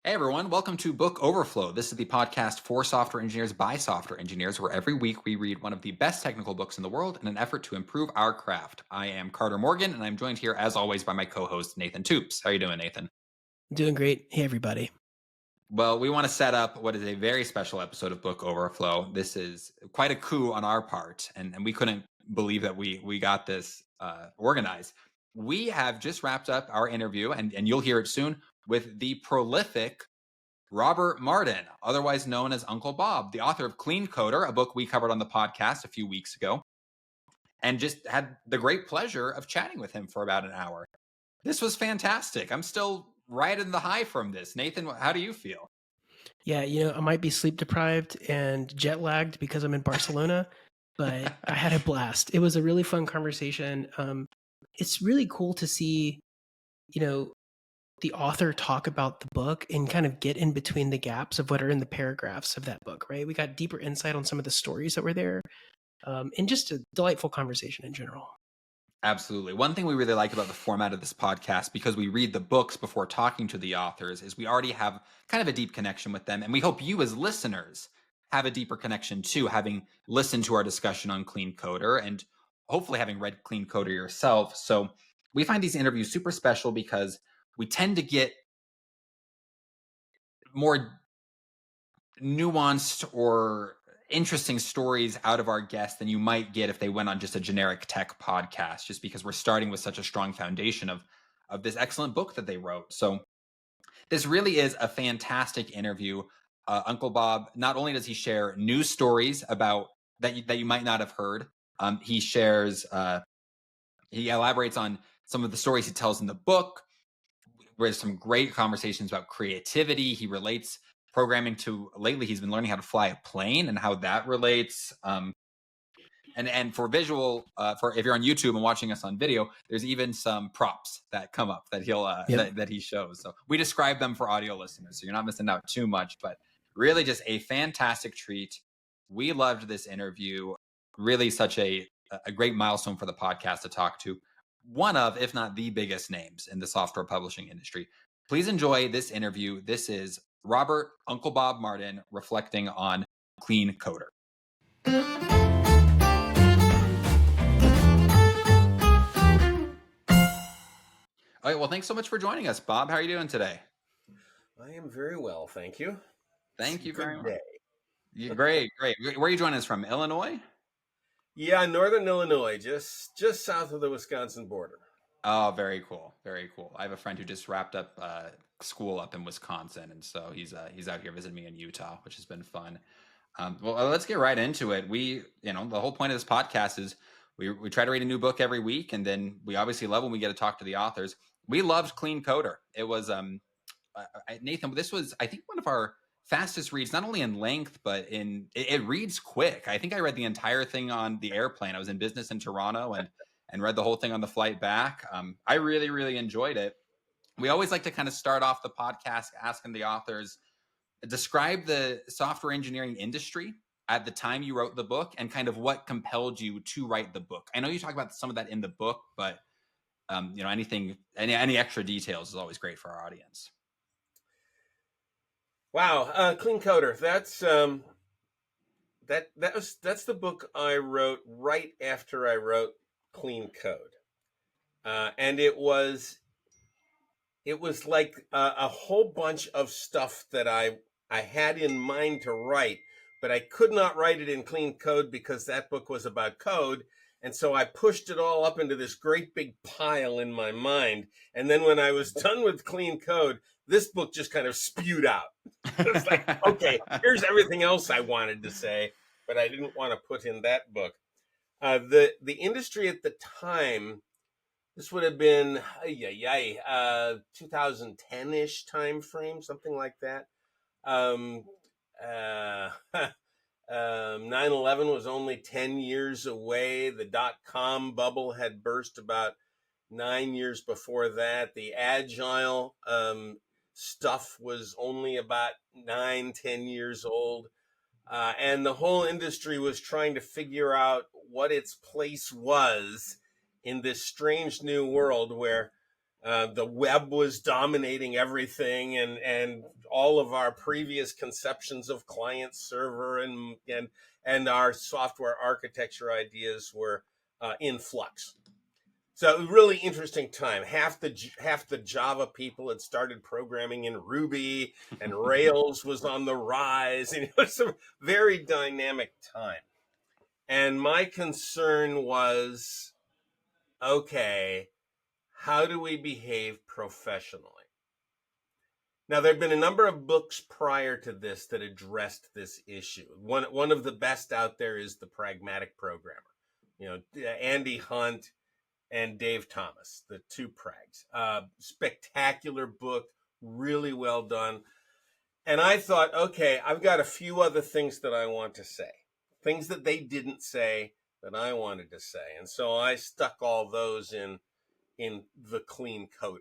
Hey everyone, welcome to Book Overflow. This is the podcast for software engineers by software engineers, where every week we read one of the best technical books in the world in an effort to improve our craft. I am Carter Morgan, and I'm joined here, as always, by my co-host, Nathan Toups. How are you doing, Nathan? Doing great. Hey, everybody. Well, we want to set up what is a very special episode of Book Overflow. This is quite a coup on our part, and we couldn't believe that we got this organized. We have just wrapped up our interview, and you'll hear it soon, with the prolific Robert Martin, otherwise known as Uncle Bob, the author of Clean Coder, a book we covered on the podcast a few weeks ago, and just had the great pleasure of chatting with him for about an hour. This was fantastic. I'm still riding the high from this. Nathan, how do you feel? Yeah, I might be sleep deprived and jet lagged because I'm in Barcelona, but I had a blast. It was a really fun conversation. It's really cool to see, you know, the author talk about the book and kind of get in between the gaps of what are in the paragraphs of that book, right? We got deeper insight on some of the stories that were there, and just a delightful conversation in general. Absolutely. One thing we really like about the format of this podcast, because we read the books before talking to the authors, is we already have kind of a deep connection with them. And we hope you as listeners have a deeper connection too, having listened to our discussion on Clean Coder and hopefully having read Clean Coder yourself. So we find these interviews super special because we tend to get more nuanced or interesting stories out of our guests than you might get if they went on just a generic tech podcast, just because we're starting with such a strong foundation of this excellent book that they wrote. So this really is a fantastic interview. Uncle Bob, not only does he share news stories about that you might not have heard, he shares he elaborates on some of the stories he tells in the book. There's some great conversations about creativity. He relates programming to, lately he's been learning how to fly a plane and how that relates. And for visual, for if you're on YouTube and watching us on video, there's even some props that come up that he'll Yep. that he shows. So we describe them for audio listeners, so you're not missing out too much. But really, just a fantastic treat. We loved this interview. Really, such a great milestone for the podcast to talk to one of, if not the biggest names in the software publishing industry. Please enjoy this interview. This is Robert Uncle Bob Martin reflecting on Clean Coder. All right. Well, thanks so much for joining us, Bob. How are you doing today? I am very well, thank you. Thank you very much. Day. Great. Where are you joining us from? Illinois? Yeah, northern Illinois, just south of the Wisconsin border. Oh, very cool. Very cool. I have a friend who just wrapped up school up in Wisconsin, and so he's out here visiting me in Utah, which has been fun. Well, let's get right into it. The whole point of this podcast is we try to read a new book every week, and then we obviously love when we get to talk to the authors. We loved Clean Coder. It was Nathan, this was, I think, one of our fastest reads, not only in length, but it reads quick. I think I read the entire thing on the airplane. I was in business in Toronto and read the whole thing on the flight back. I really, really enjoyed it. We always like to kind of start off the podcast asking the authors, describe the software engineering industry at the time you wrote the book and kind of what compelled you to write the book. I know you talk about some of that in the book, but any extra details is always great for our audience. Wow, Clean Coder. That's the book I wrote right after I wrote Clean Code, and it was like a whole bunch of stuff that I had in mind to write, but I could not write it in Clean Code because that book was about code. And so I pushed it all up into this great big pile in my mind. And then when I was done with Clean Code, this book just kind of spewed out. It was like, okay, here's everything else I wanted to say, but I didn't want to put in that book. The industry at the time, this would have been 2010-ish time frame, something like that. 9/11 was only 10 years away. The dot-com bubble had burst about 9 years before that. The agile stuff was only about 9-10 years old. And the whole industry was trying to figure out what its place was in this strange new world where The web was dominating everything, and all of our previous conceptions of client server and our software architecture ideas were in flux. So it was a really interesting time. Half the Java people had started programming in Ruby, and Rails was on the rise, and it was a very dynamic time. And my concern was, okay, how do we behave professionally? Now, there have been a number of books prior to this that addressed this issue. One of the best out there is The Pragmatic Programmer. Andy Hunt and Dave Thomas, the two Prags. Spectacular book, really well done. And I thought, okay, I've got a few other things that I want to say, things that they didn't say that I wanted to say. And so I stuck all those in the clean coder.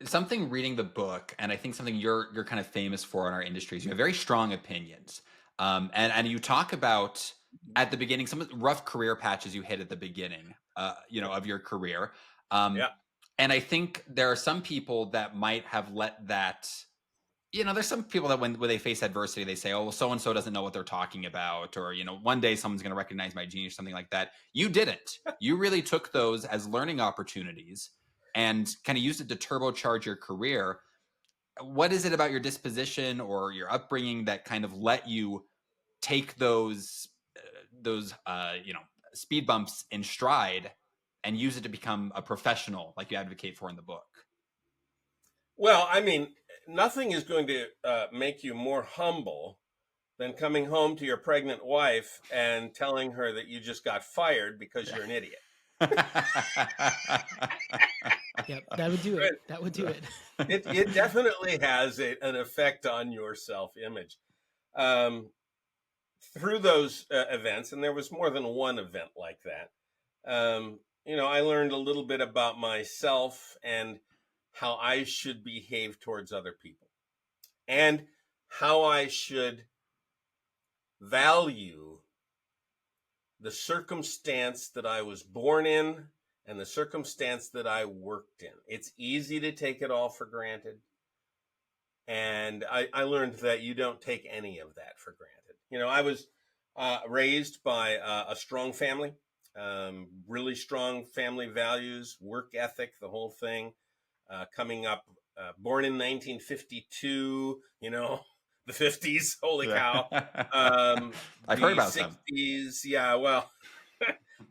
Something reading the book, and I think something you're kind of famous for in our industries, you have very strong opinions. And you talk about at the beginning some of the rough career patches you hit at the beginning, of your career. Yeah. And I think there are some people that might have let that, there's some people that when they face adversity, they say, oh, well, so-and-so doesn't know what they're talking about. Or, one day someone's going to recognize my genius, something like that. You didn't. You really took those as learning opportunities and kind of used it to turbocharge your career. What is it about your disposition or your upbringing that kind of let you take those speed bumps in stride and use it to become a professional like you advocate for in the book? Well, I mean, nothing is going to make you more humble than coming home to your pregnant wife and telling her that you just got fired because you're an idiot. Yep, that would do it. That would do it. It definitely has an effect on your self-image. Through those events, and there was more than one event like that, I learned a little bit about myself and how I should behave towards other people, and how I should value the circumstance that I was born in and the circumstance that I worked in. It's easy to take it all for granted. And I learned that you don't take any of that for granted. I was raised by a strong family, really strong family values, work ethic, the whole thing. Coming up, born in 1952, the 50s, holy cow. I've heard about 60s, yeah, well,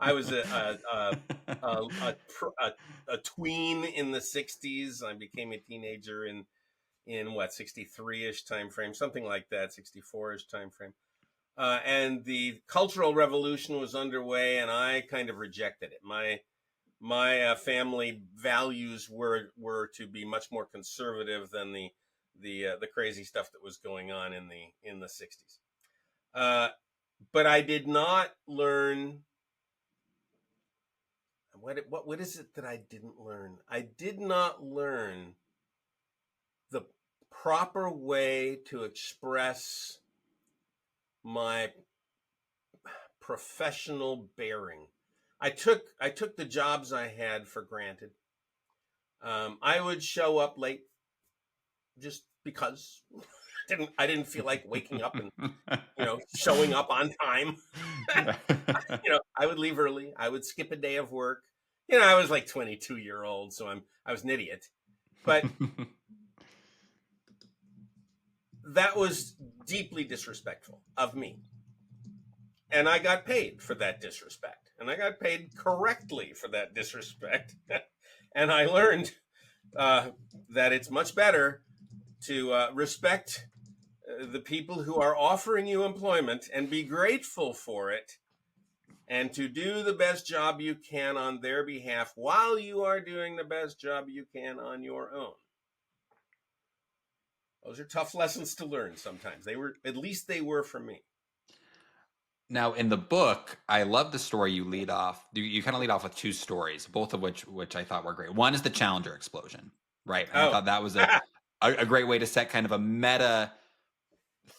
I was a tween in the 60s. I became a teenager in 63-ish time frame, something like that, 64-ish time frame. And the Cultural Revolution was underway, and I kind of rejected it. My family values were to be much more conservative than the crazy stuff that was going on in the 60s. But I did not learn. What is it that I didn't learn? I did not learn the proper way to express my professional bearing. I took the jobs I had for granted. I would show up late just because I didn't feel like waking up and showing up on time. I would leave early. I would skip a day of work. I was like 22-year-old, so I was an idiot. But that was deeply disrespectful of me. And I got paid for that disrespect. And I got paid correctly for that disrespect. And I learned that it's much better to respect the people who are offering you employment and be grateful for it, and to do the best job you can on their behalf while you are doing the best job you can on your own. Those are tough lessons to learn sometimes. At least they were for me. Now, in the book, I love the story you lead off. You kind of lead off with two stories, both of which I thought were great. One is the Challenger explosion, right? And I thought that was a great way to set kind of a meta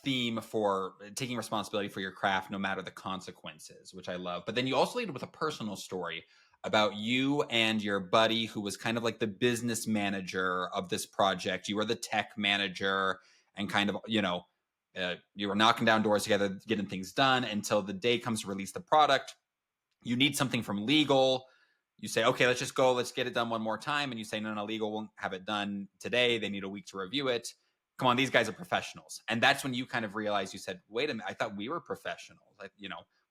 theme for taking responsibility for your craft, no matter the consequences, which I love. But then you also lead with a personal story about you and your buddy who was kind of like the business manager of this project. You were the tech manager and kind of, you were knocking down doors together, getting things done until the day comes to release the product. You need something from legal. You say, okay, let's just go. Let's get it done one more time. And you say, no, legal won't have it done today. They need a week to review it. Come on, these guys are professionals. And that's when you kind of realize, you said, wait a minute, I thought we were professionals. Like,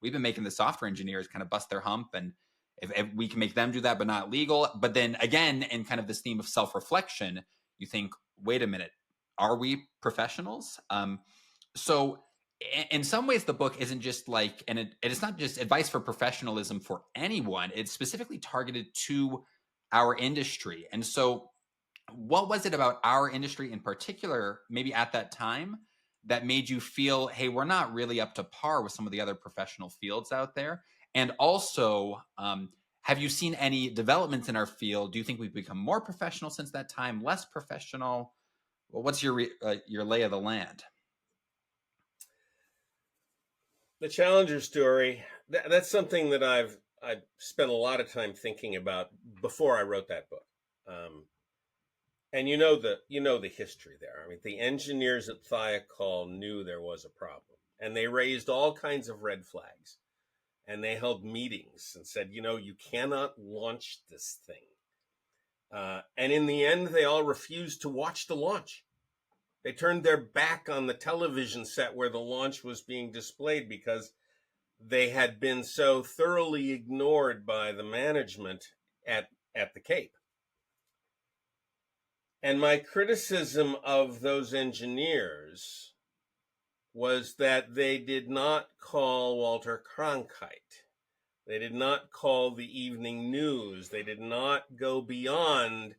we've been making the software engineers kind of bust their hump. And if we can make them do that, but not legal. But then again, in kind of this theme of self-reflection, you think, wait a minute, are we professionals? So in some ways, the book isn't just like, and it's not just advice for professionalism for anyone. It's specifically targeted to our industry. And so what was it about our industry in particular, maybe at that time, that made you feel, hey, we're not really up to par with some of the other professional fields out there? And also, have you seen any developments in our field? Do you think we've become more professional since that time, less professional? Well, what's your lay of the land? The Challenger story, that's something that I've spent a lot of time thinking about before I wrote that book. And you know the history there. I mean, the engineers at Thiokol knew there was a problem, and they raised all kinds of red flags, and they held meetings and said, you cannot launch this thing. And in the end, they all refused to watch the launch. They turned their back on the television set where the launch was being displayed because they had been so thoroughly ignored by the management at the Cape. And my criticism of those engineers was that they did not call Walter Cronkite. They did not call the evening news. They did not go beyond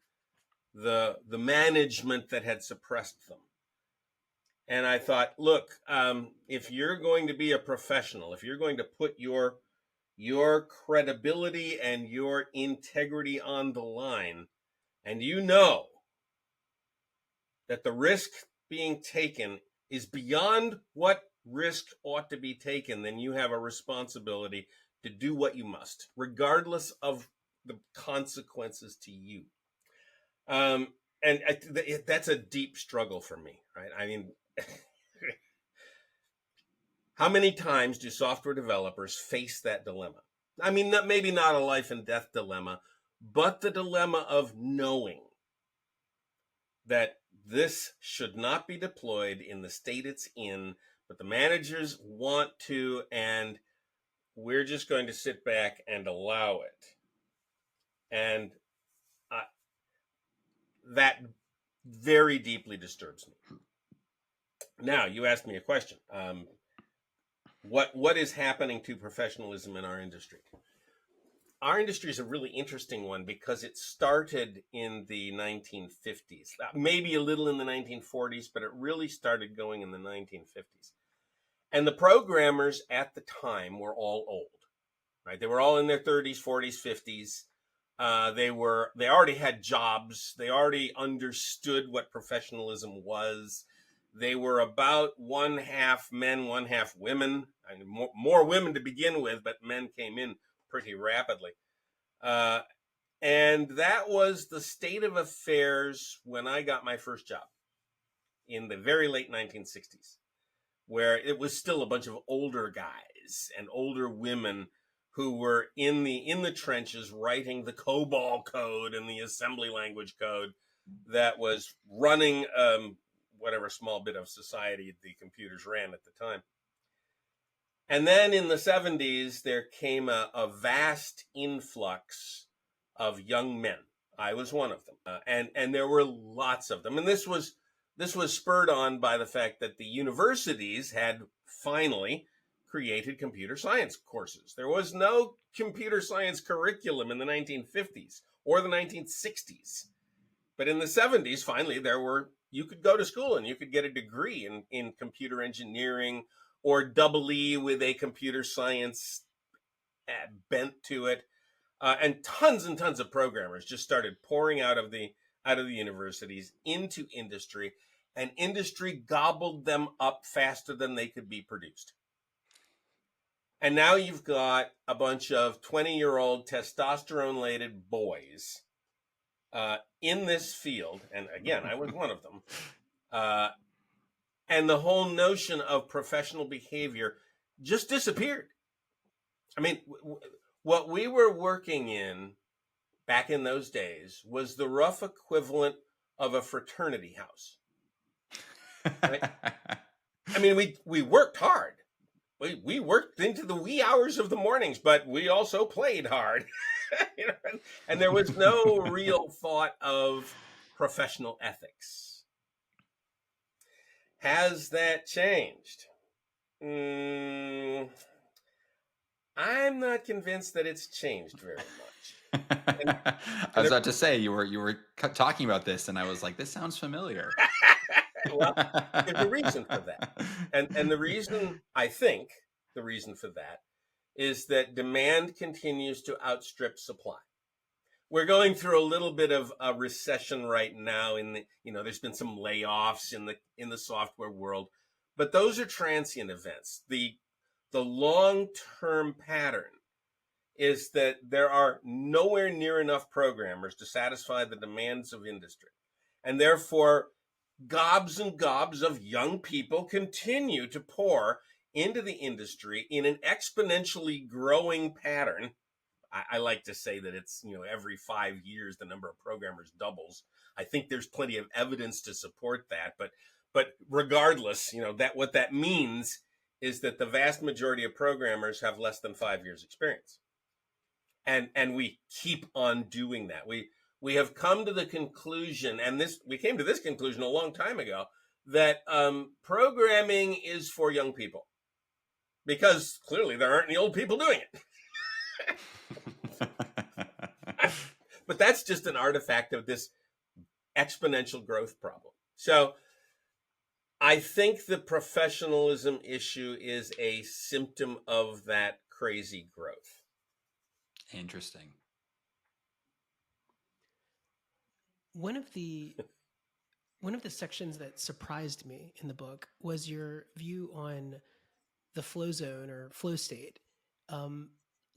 the management that had suppressed them. And I thought, look, if you're going to be a professional, if you're going to put your credibility and your integrity on the line, and you know that the risk being taken is beyond what risk ought to be taken, then you have a responsibility to do what you must, regardless of the consequences to you. And that's a deep struggle for me, right? I mean, how many times do software developers face that dilemma? I mean, maybe not a life and death dilemma, but the dilemma of knowing that this should not be deployed in the state it's in, but the managers want to, and we're just going to sit back and allow it. And that very deeply disturbs me. Now, you asked me a question. What is happening to professionalism in our industry? Our industry is a really interesting one because it started in the 1950s, maybe a little in the 1940s, but it really started going in the 1950s. And the programmers at the time were all old, right? They were all in their 30s, 40s, 50s. They already had jobs. They already understood what professionalism was. They were about one half men, one half women. I mean, more women to begin with, but men came in pretty rapidly. And that was the state of affairs when I got my first job in the very late 1960s, where it was still a bunch of older guys and older women who were in the trenches writing the COBOL code and the assembly language code that was running whatever small bit of society the computers ran at the time. And then in the 70s, there came a vast influx of young men. I was one of them. And there were lots of them. And this was spurred on by the fact that the universities had finally created computer science courses. There was no computer science curriculum in the 1950s or the 1960s. But in the 70s, finally, you could go to school and you could get a degree in computer engineering or double E with a computer science bent to it. And tons of programmers just started pouring out of the universities into industry, and industry gobbled them up faster than they could be produced. And now you've got a bunch of 20-year-old testosterone-laden boys in this field. And again, I was one of them. And the whole notion of professional behavior just disappeared. I mean, what we were working in back in those days was the rough equivalent of a fraternity house. Right? I mean, we worked hard. We worked into the wee hours of the mornings, but we also played hard. You know? And there was no real thought of professional ethics. Has that changed? I'm not convinced that it's changed very much. I was about to say you were talking about this, and I was like, this sounds familiar. Well, there's a reason for that, and the reason, I think the reason for that is that demand continues to outstrip supply. We're going through a little bit of a recession right now. There's been some layoffs in the software world, but those are transient events. The long-term pattern is that there are nowhere near enough programmers to satisfy the demands of industry. And therefore, gobs and gobs of young people continue to pour into the industry in an exponentially growing pattern. I like to say that it's, every 5 years, the number of programmers doubles. I think there's plenty of evidence to support that. But regardless, that what that means is that the vast majority of programmers have less than 5 years experience. And we keep on doing that. We have come to the conclusion, and we came to this conclusion a long time ago, that programming is for young people, because clearly there aren't any old people doing it. But that's just an artifact of this exponential growth problem. So I think the professionalism issue is a symptom of that crazy growth. Interesting. One of the sections that surprised me in the book was your view on the flow zone or flow state.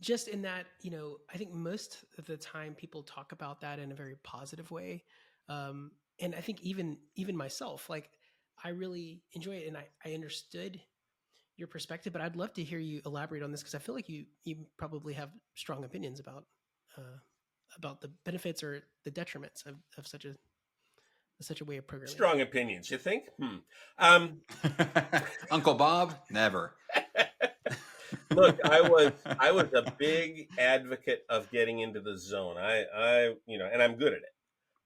Just in that, I think most of the time people talk about that in a very positive way. And I think even myself, like, I really enjoy it, and I understood your perspective, but I'd love to hear you elaborate on this, because I feel like you probably have strong opinions about the benefits or the detriments of such a way of programming. Strong opinions, you think? Uncle Bob, never. Look, I was a big advocate of getting into the zone. And I'm good at it.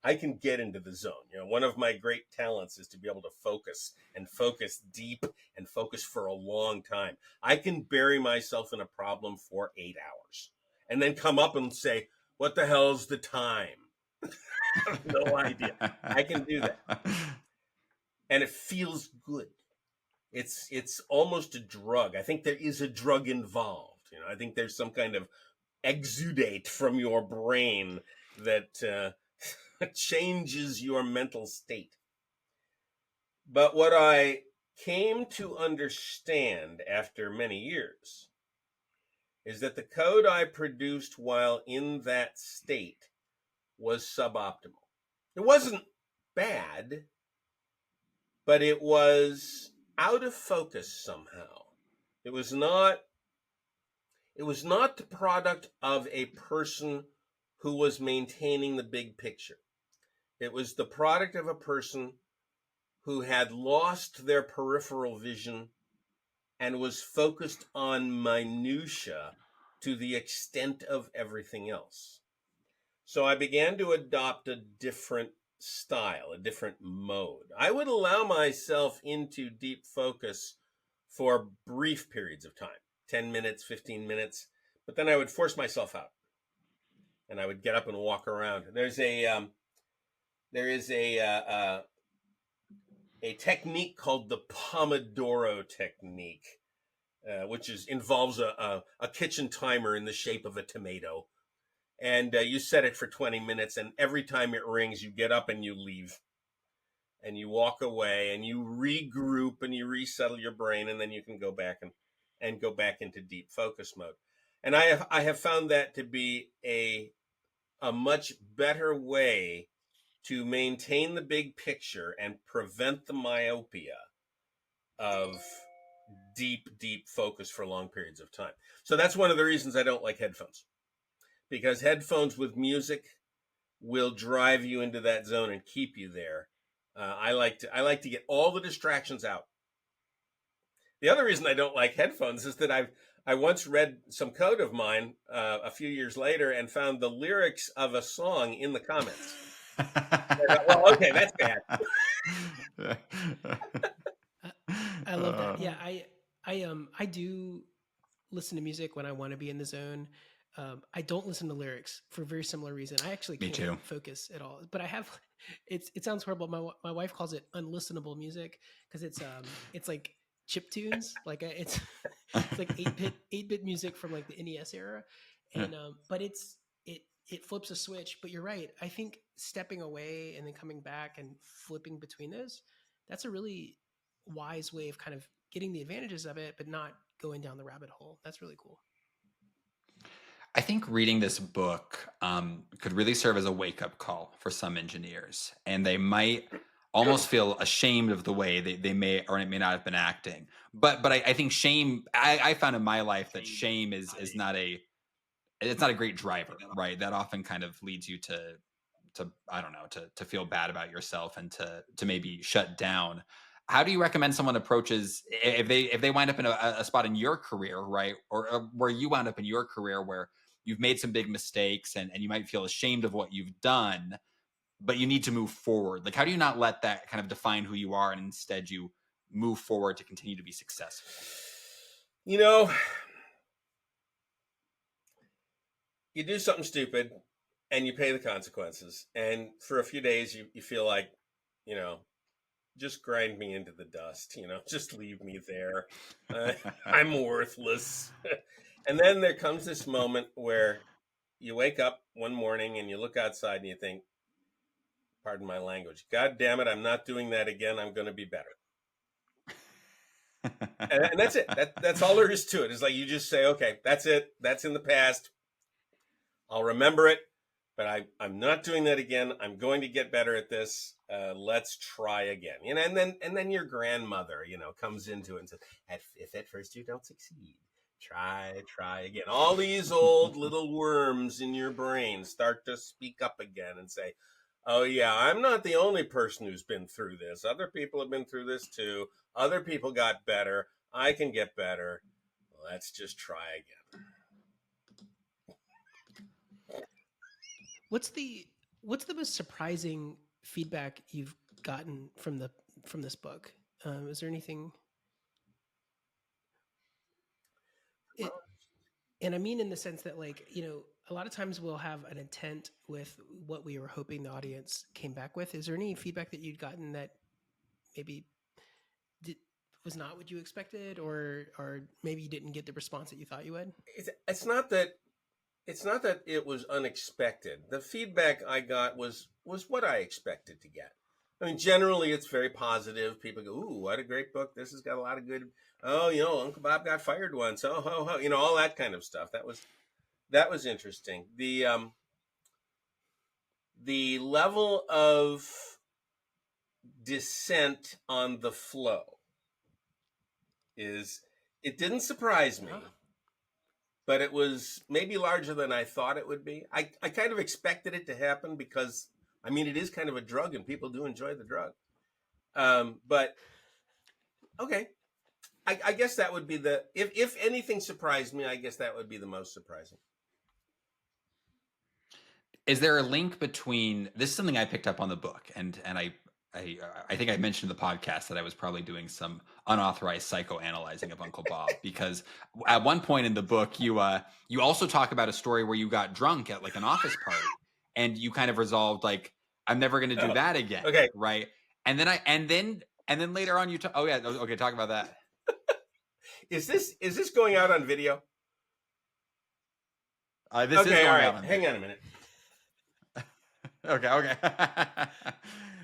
I can get into the zone. One of my great talents is to be able to focus deep and focus for a long time. I can bury myself in a problem for 8 hours and then come up and say, what the hell's the time? I have no idea. I can do that. And it feels good. It's almost a drug. I think there is a drug involved. I think there's some kind of exudate from your brain that changes your mental state. But what I came to understand after many years is that the code I produced while in that state was suboptimal. It wasn't bad, but it was out of focus somehow. It was not the product of a person who was maintaining the big picture. It was the product of a person who had lost their peripheral vision and was focused on minutia to the extent of everything else. So I began to adopt a different style, a different mode. I would allow myself into deep focus for brief periods of time, 10 minutes, 15 minutes, but then I would force myself out and I would get up and walk around. There is a technique called the Pomodoro technique, which involves a kitchen timer in the shape of a tomato. And you set it for 20 minutes, and every time it rings, you get up and you leave. And you walk away, and you regroup, and you resettle your brain, and then you can go back and go back into deep focus mode. And I have found that to be a much better way to maintain the big picture and prevent the myopia of deep focus for long periods of time. So that's one of the reasons I don't like headphones, because headphones with music will drive you into that zone and keep you there. I like to get all the distractions out. The other reason I don't like headphones is that I once read some code of mine a few years later and found the lyrics of a song in the comments. Thought, well, okay, that's bad. I love that. Yeah, I do listen to music when I want to be in the zone. I don't listen to lyrics for a very similar reason. I actually can't focus at all. But I have, it sounds horrible. My wife calls it unlistenable music because it's like chip tunes. Like it's like 8-bit music from like the NES era, and but it flips a switch. But you're right. I think stepping away and then coming back and flipping between those, that's a really wise way of kind of getting the advantages of it, but not going down the rabbit hole. That's really cool. I think reading this book could really serve as a wake-up call for some engineers, and they might almost feel ashamed of the way they may or may not have been acting. But I think shame. I found in my life that shame is not it's not a great driver, right? That often kind of leads you to I don't know, to feel bad about yourself and to maybe shut down. How do you recommend someone approaches if they wind up in a spot in your career, right, or where you wound up in your career where you've made some big mistakes and you might feel ashamed of what you've done, but you need to move forward? Like, how do you not let that kind of define who you are and instead you move forward to continue to be successful? You know, you do something stupid and you pay the consequences. And for a few days, you feel like, just grind me into the dust, just leave me there. I'm worthless. And then there comes this moment where you wake up one morning and you look outside and you think, pardon my language, God damn it, I'm not doing that again. I'm going to be better. And that's it. That's all there is to it. It's like you just say, okay, that's it. That's in the past. I'll remember it, but I'm not doing that again. I'm going to get better at this. Let's try again. And then your grandmother, comes into it and says, if at first you don't succeed, try again. All these old little worms in your brain start to speak up again and say, oh yeah, I'm not the only person who's been through this. Other people have been through this too. Other people got better. I can get better. Let's just try again. What's the most surprising feedback you've gotten from this book? Is there anything? And I mean in the sense that, like, a lot of times we'll have an intent with what we were hoping the audience came back with. Is there any feedback that you'd gotten that maybe was not what you expected, or maybe you didn't get the response that you thought you would? It's not that it was unexpected. The feedback I got was what I expected to get. I mean, generally it's very positive. People go, "Ooh, what a great book! This has got a lot of good." Oh, Uncle Bob got fired once. Oh, ho, ho. All that kind of stuff. That was interesting. The level of dissent on the flow it didn't surprise me. But it was maybe larger than I thought it would be. I kind of expected it to happen because, it is kind of a drug and people do enjoy the drug. But, okay. I guess that would be if anything surprised me, I guess that would be the most surprising. Is there a link between, this is something I picked up on the book, and I think I mentioned in the podcast that I was probably doing some unauthorized psychoanalyzing of Uncle Bob, because at one point in the book, you also talk about a story where you got drunk at like an office party, and you kind of resolved like, I'm never going to do that again. Okay. Right. And then later on okay, talk about that. Is this going out on video? This is going out on video. Hang on a minute. Okay.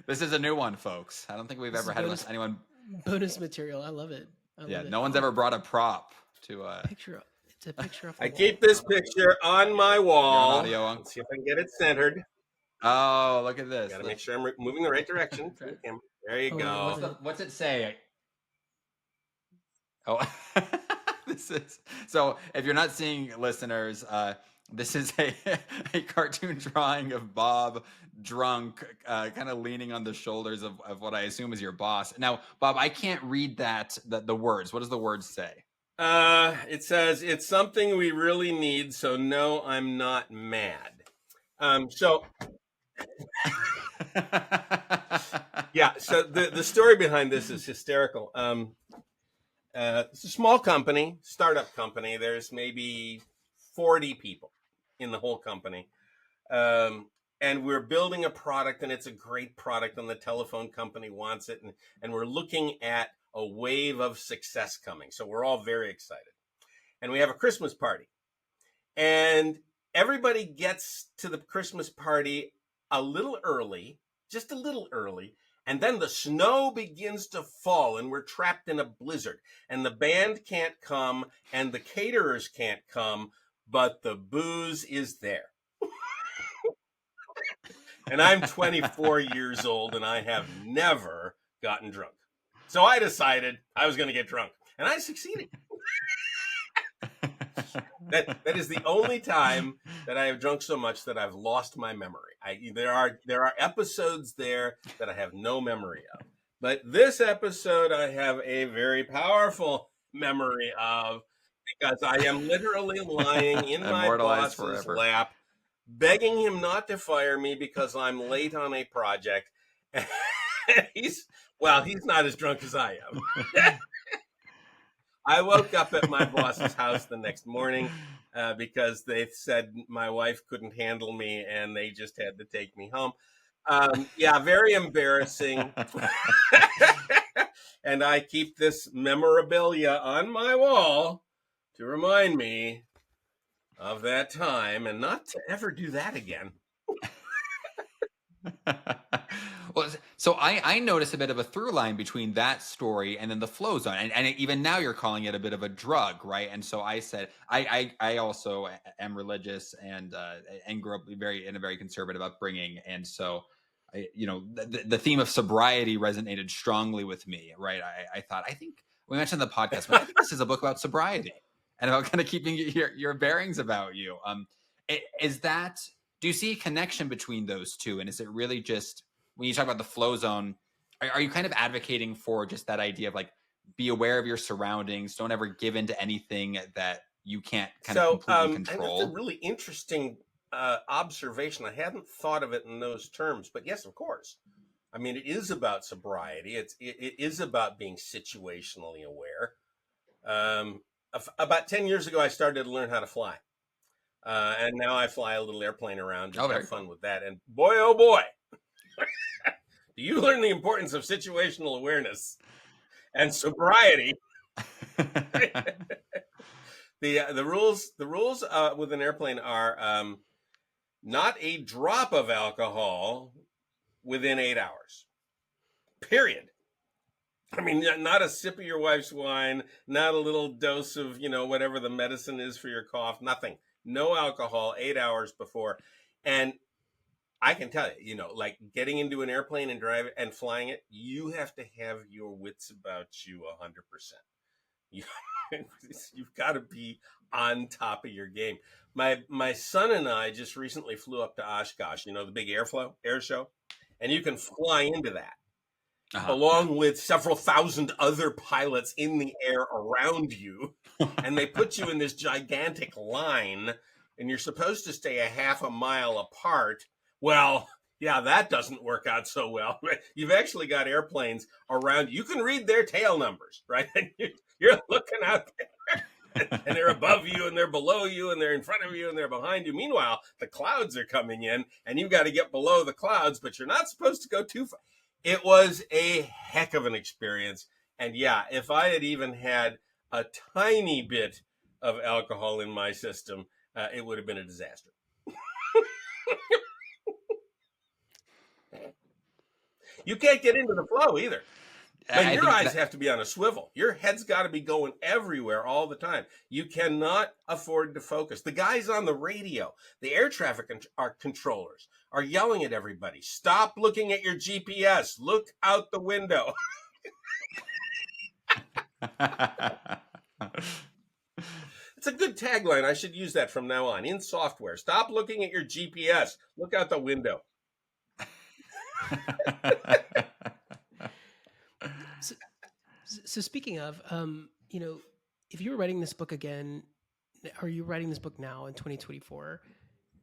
This is a new one, folks. I don't think we've ever had anyone. Bonus material. I love it. No one's ever brought a prop to Picture. It's a picture of a I wall. keep this picture on my wall. audio, Unc. Let's see if I can get it centered. Oh, look at this. Got to make sure I'm moving the right direction. There you go. What's it say? Oh, this is so. If you're not seeing, listeners, this is a cartoon drawing of Bob drunk, kind of leaning on the shoulders of what I assume is your boss. Now, Bob, I can't read the words. What does the words say? It says it's something we really need. So no, I'm not mad. So yeah. So the story behind this is hysterical. It's a small company, startup company. There's maybe 40 people in the whole company. And we're building a product, and it's a great product, and the telephone company wants it. And we're looking at a wave of success coming. So we're all very excited. And we have a Christmas party. And everybody gets to the Christmas party a little early, just a little early. And then the snow begins to fall, and we're trapped in a blizzard. And the band can't come, and the caterers can't come, but the booze is there. And I'm 24 years old, and I have never gotten drunk. So I decided I was going to get drunk, and I succeeded. That is the only time that I have drunk so much that I've lost my memory. There are episodes there that I have no memory of, but this episode I have a very powerful memory of, because I am literally lying in my boss's lap, begging him not to fire me because I'm late on a project. He's not as drunk as I am. I woke up at my boss's house the next morning because they said my wife couldn't handle me and they just had to take me home. Very embarrassing. And I keep this memorabilia on my wall to remind me of that time and not to ever do that again. Well, so I noticed a bit of a through line between that story and then the flow zone, and even now you're calling it a bit of a drug, right? And so I said I also am religious and grew up in a very conservative upbringing, and so the theme of sobriety resonated strongly with me, right? I think we mentioned in the podcast, but I think this is a book about sobriety and about kind of keeping your bearings about you. Do you see a connection between those two, and is it really just, when you talk about the flow zone, are you kind of advocating for just that idea of like, be aware of your surroundings, don't ever give into anything that you can't of completely control? That's a really interesting observation. I hadn't thought of it in those terms, but yes, of course. I mean, it is about sobriety. It is about being situationally aware. About 10 years ago, I started to learn how to fly. And now I fly a little airplane around, just have fun with that. And boy, oh boy, do you learn the importance of situational awareness and sobriety. The rules with an airplane are not a drop of alcohol within 8 hours. Period. I mean, not a sip of your wife's wine, not a little dose of, whatever the medicine is for your cough, nothing. No alcohol 8 hours before. And I can tell you, like getting into an airplane and driving and flying it, you have to have your wits about you 100%. You've got to be on top of your game. My son and I just recently flew up to Oshkosh, the big air show, and you can fly into that. Along with several thousand other pilots in the air around you. And they put you in this gigantic line, and you're supposed to stay a half a mile apart. Well, yeah, that doesn't work out so well. You've actually got airplanes around. You can read their tail numbers, right? And you're looking out there, and they're above you, and they're below you, and they're in front of you, and they're behind you. Meanwhile, the clouds are coming in, and you've got to get below the clouds, but you're not supposed to go too far. It was a heck of an experience. And yeah, if I had even had a tiny bit of alcohol in my system, it would have been a disaster. You can't get into the flow either. Man, I your think eyes that have to be on a swivel. Your head's got to be going everywhere all the time. You cannot afford to focus. The guys on the radio, the air traffic controllers, are yelling at everybody, stop looking at your GPS, look out the window. It's a good tagline. I should use that from now on in software. Stop looking at your GPS, look out the window. So, so speaking of, if you were writing this book again, or you're writing this book now in 2024,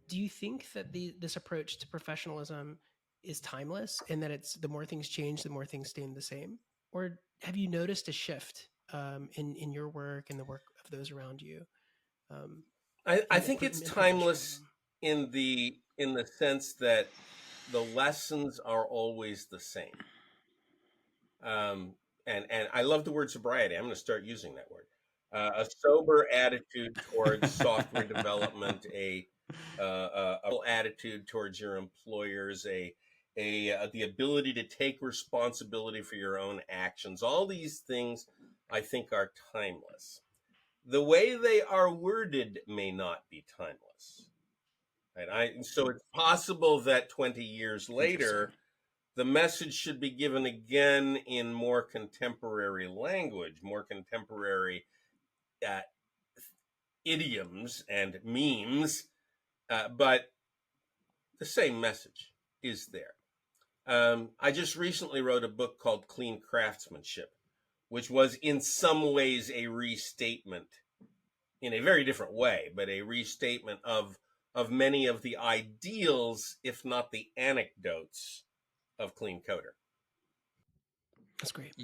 do you think that this approach to professionalism is timeless, and that it's the more things change, the more things stay the same? Or have you noticed a shift in your work and the work of those around you? I think it's In timeless professionalism? in the sense that the lessons are always the same. And I love the word sobriety. I'm going to start using that word. A sober attitude towards software development, a attitude towards your employers, the ability to take responsibility for your own actions. All these things, I think, are timeless. The way they are worded may not be timeless. Right? So it's possible that 20 years Interesting. later, the message should be given again in more contemporary language, more contemporary uh, idioms and memes, but the same message is there. I just recently wrote a book called Clean Craftsmanship, which was in some ways a restatement, in a very different way, but a restatement of many of the ideals, if not the anecdotes, of Clean Coder. That's great.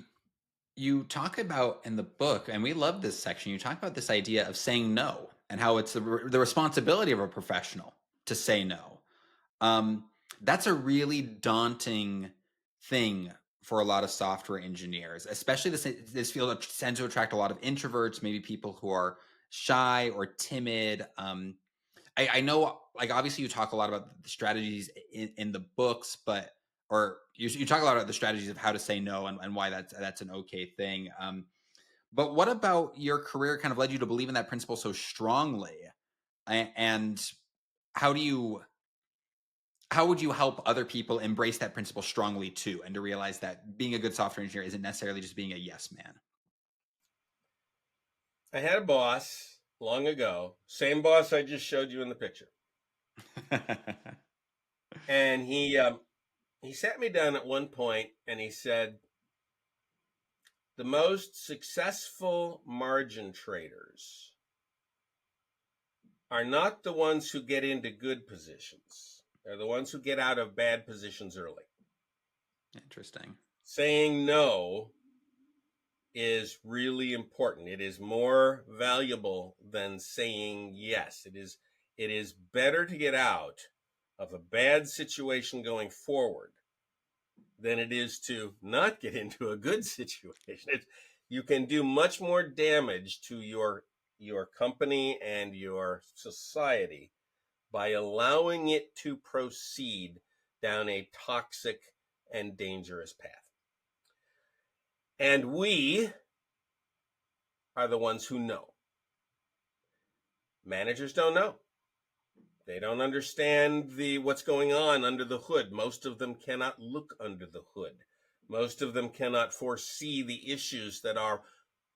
You talk about in the book, and we love this section, you talk about this idea of saying no and how it's the responsibility of a professional to say no. Um, that's a really daunting thing for a lot of software engineers, especially this field tends to attract a lot of introverts, maybe people who are shy or timid. I know, like, obviously you talk a lot about the strategies in the books, but or you talk a lot about the strategies of how to say no and why that's an okay thing. But what about your career kind of led you to believe in that principle so strongly? And how would you help other people embrace that principle strongly too, and to realize that being a good software engineer isn't necessarily just being a yes man? I had a boss long ago, same boss I just showed you in the picture. And he sat me down at one point and he said, the most successful margin traders are not the ones who get into good positions. They're the ones who get out of bad positions early. Interesting. Saying no is really important. It is more valuable than saying yes. It is better to get out of a bad situation going forward than it is to not get into a good situation. You can do much more damage to your company and your society by allowing it to proceed down a toxic and dangerous path. And we are the ones who know. Managers don't know. They don't understand what's going on under the hood. Most of them cannot look under the hood. Most of them cannot foresee the issues that are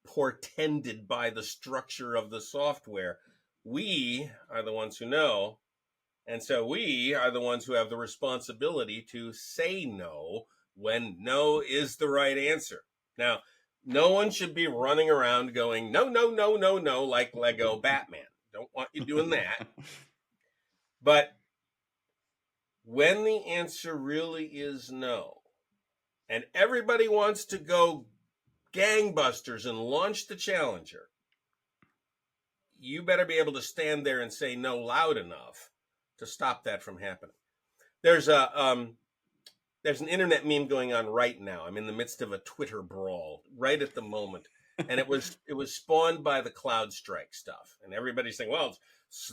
portended by the structure of the software. We are the ones who know, and so we are the ones who have the responsibility to say no when no is the right answer. Now, no one should be running around going, no, no, no, no, no, like Lego Batman. Don't want you doing that. But when the answer really is no, and everybody wants to go gangbusters and launch the Challenger, you better be able to stand there and say no loud enough to stop that from happening. There's an internet meme going on right now. I'm in the midst of a Twitter brawl right at the moment, and it was spawned by the CloudStrike stuff, and everybody's saying, well,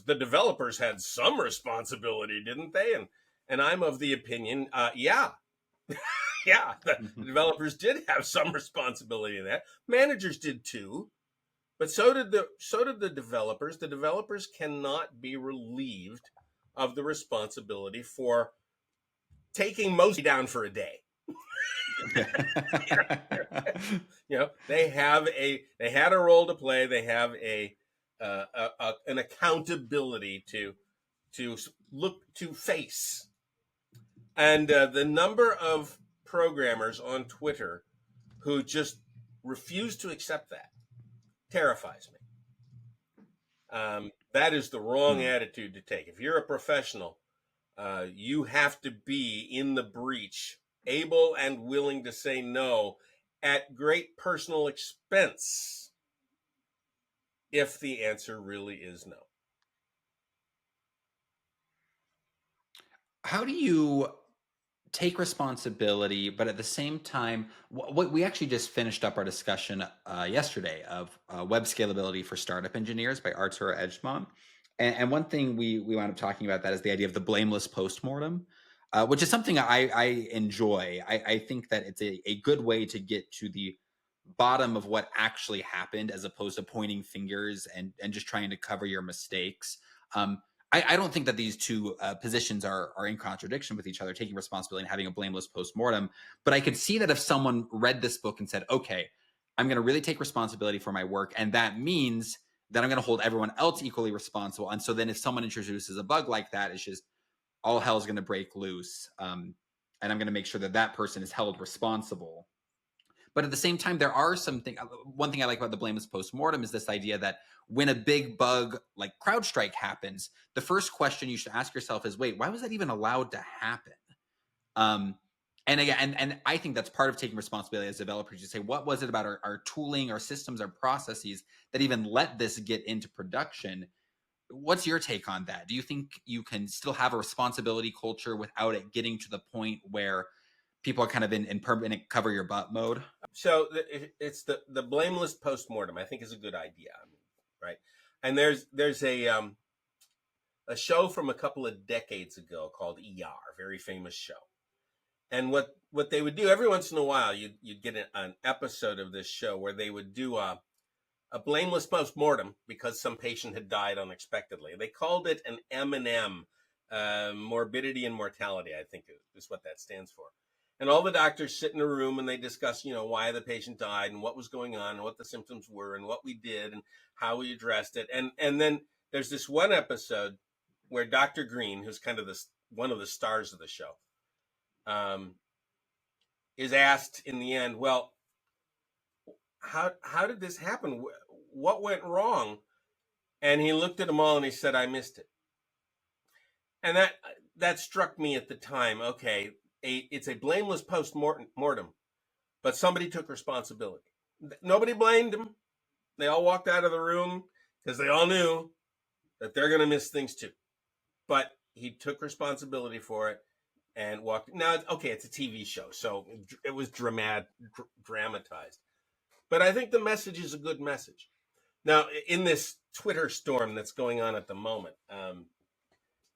the developers had some responsibility, didn't they? And I'm of the opinion, yeah. Yeah, the developers did have some responsibility in that. Managers did too, but so did the developers. The developers cannot be relieved of the responsibility for taking most down for a day. They had a role to play. They have an accountability to look to face. And the number of programmers on Twitter who just refuse to accept that terrifies me. That is the wrong attitude to take. If you're a professional, you have to be in the breach, able and willing to say no at great personal expense if the answer really is no. How do you take responsibility, but at the same time, what we actually just finished up our discussion yesterday of web scalability for startup engineers by Artur Edgemont. And one thing we wound up talking about that is the idea of the blameless postmortem, which is something I enjoy. I think that it's a good way to get to the bottom of what actually happened as opposed to pointing fingers and just trying to cover your mistakes. I don't think that these two positions are in contradiction with each other, taking responsibility and having a blameless postmortem. But I could see that if someone read this book and said, okay, I'm going to really take responsibility for my work, and that means that I'm going to hold everyone else equally responsible. And so then if someone introduces a bug like that, it's just all hell's going to break loose. And I'm going to make sure that that person is held responsible. But at the same time, there are some things. One thing I like about the blameless postmortem is this idea that when a big bug like CrowdStrike happens, the first question you should ask yourself is, wait, why was that even allowed to happen? And again, and I think that's part of taking responsibility as developers. You say, what was it about our tooling, our systems, our processes that even let this get into production? What's your take on that? Do you think you can still have a responsibility culture without it getting to the point where people are kind of in permanent cover your butt mode? So it's the blameless postmortem, I think, is a good idea, right? And there's a show from a couple of decades ago called ER, very famous show. And what they would do every once in a while, you'd get an episode of this show where they would do a blameless postmortem because some patient had died unexpectedly. They called it an M&M, morbidity and mortality, I think is what that stands for. And all the doctors sit in a room and they discuss, why the patient died and what was going on and what the symptoms were and what we did and how we addressed it. And then there's this one episode where Dr. Green, who's kind of one of the stars of the show, is asked in the end, well, how did this happen? What went wrong? And he looked at them all and he said, I missed it. And that struck me at the time. Okay, it's a blameless post-mortem, but somebody took responsibility. Nobody blamed him. They all walked out of the room because they all knew that they're going to miss things too. But he took responsibility for it and walked. Now, okay, it's a TV show, so it was dramatized. But I think the message is a good message. Now, in this Twitter storm that's going on at the moment,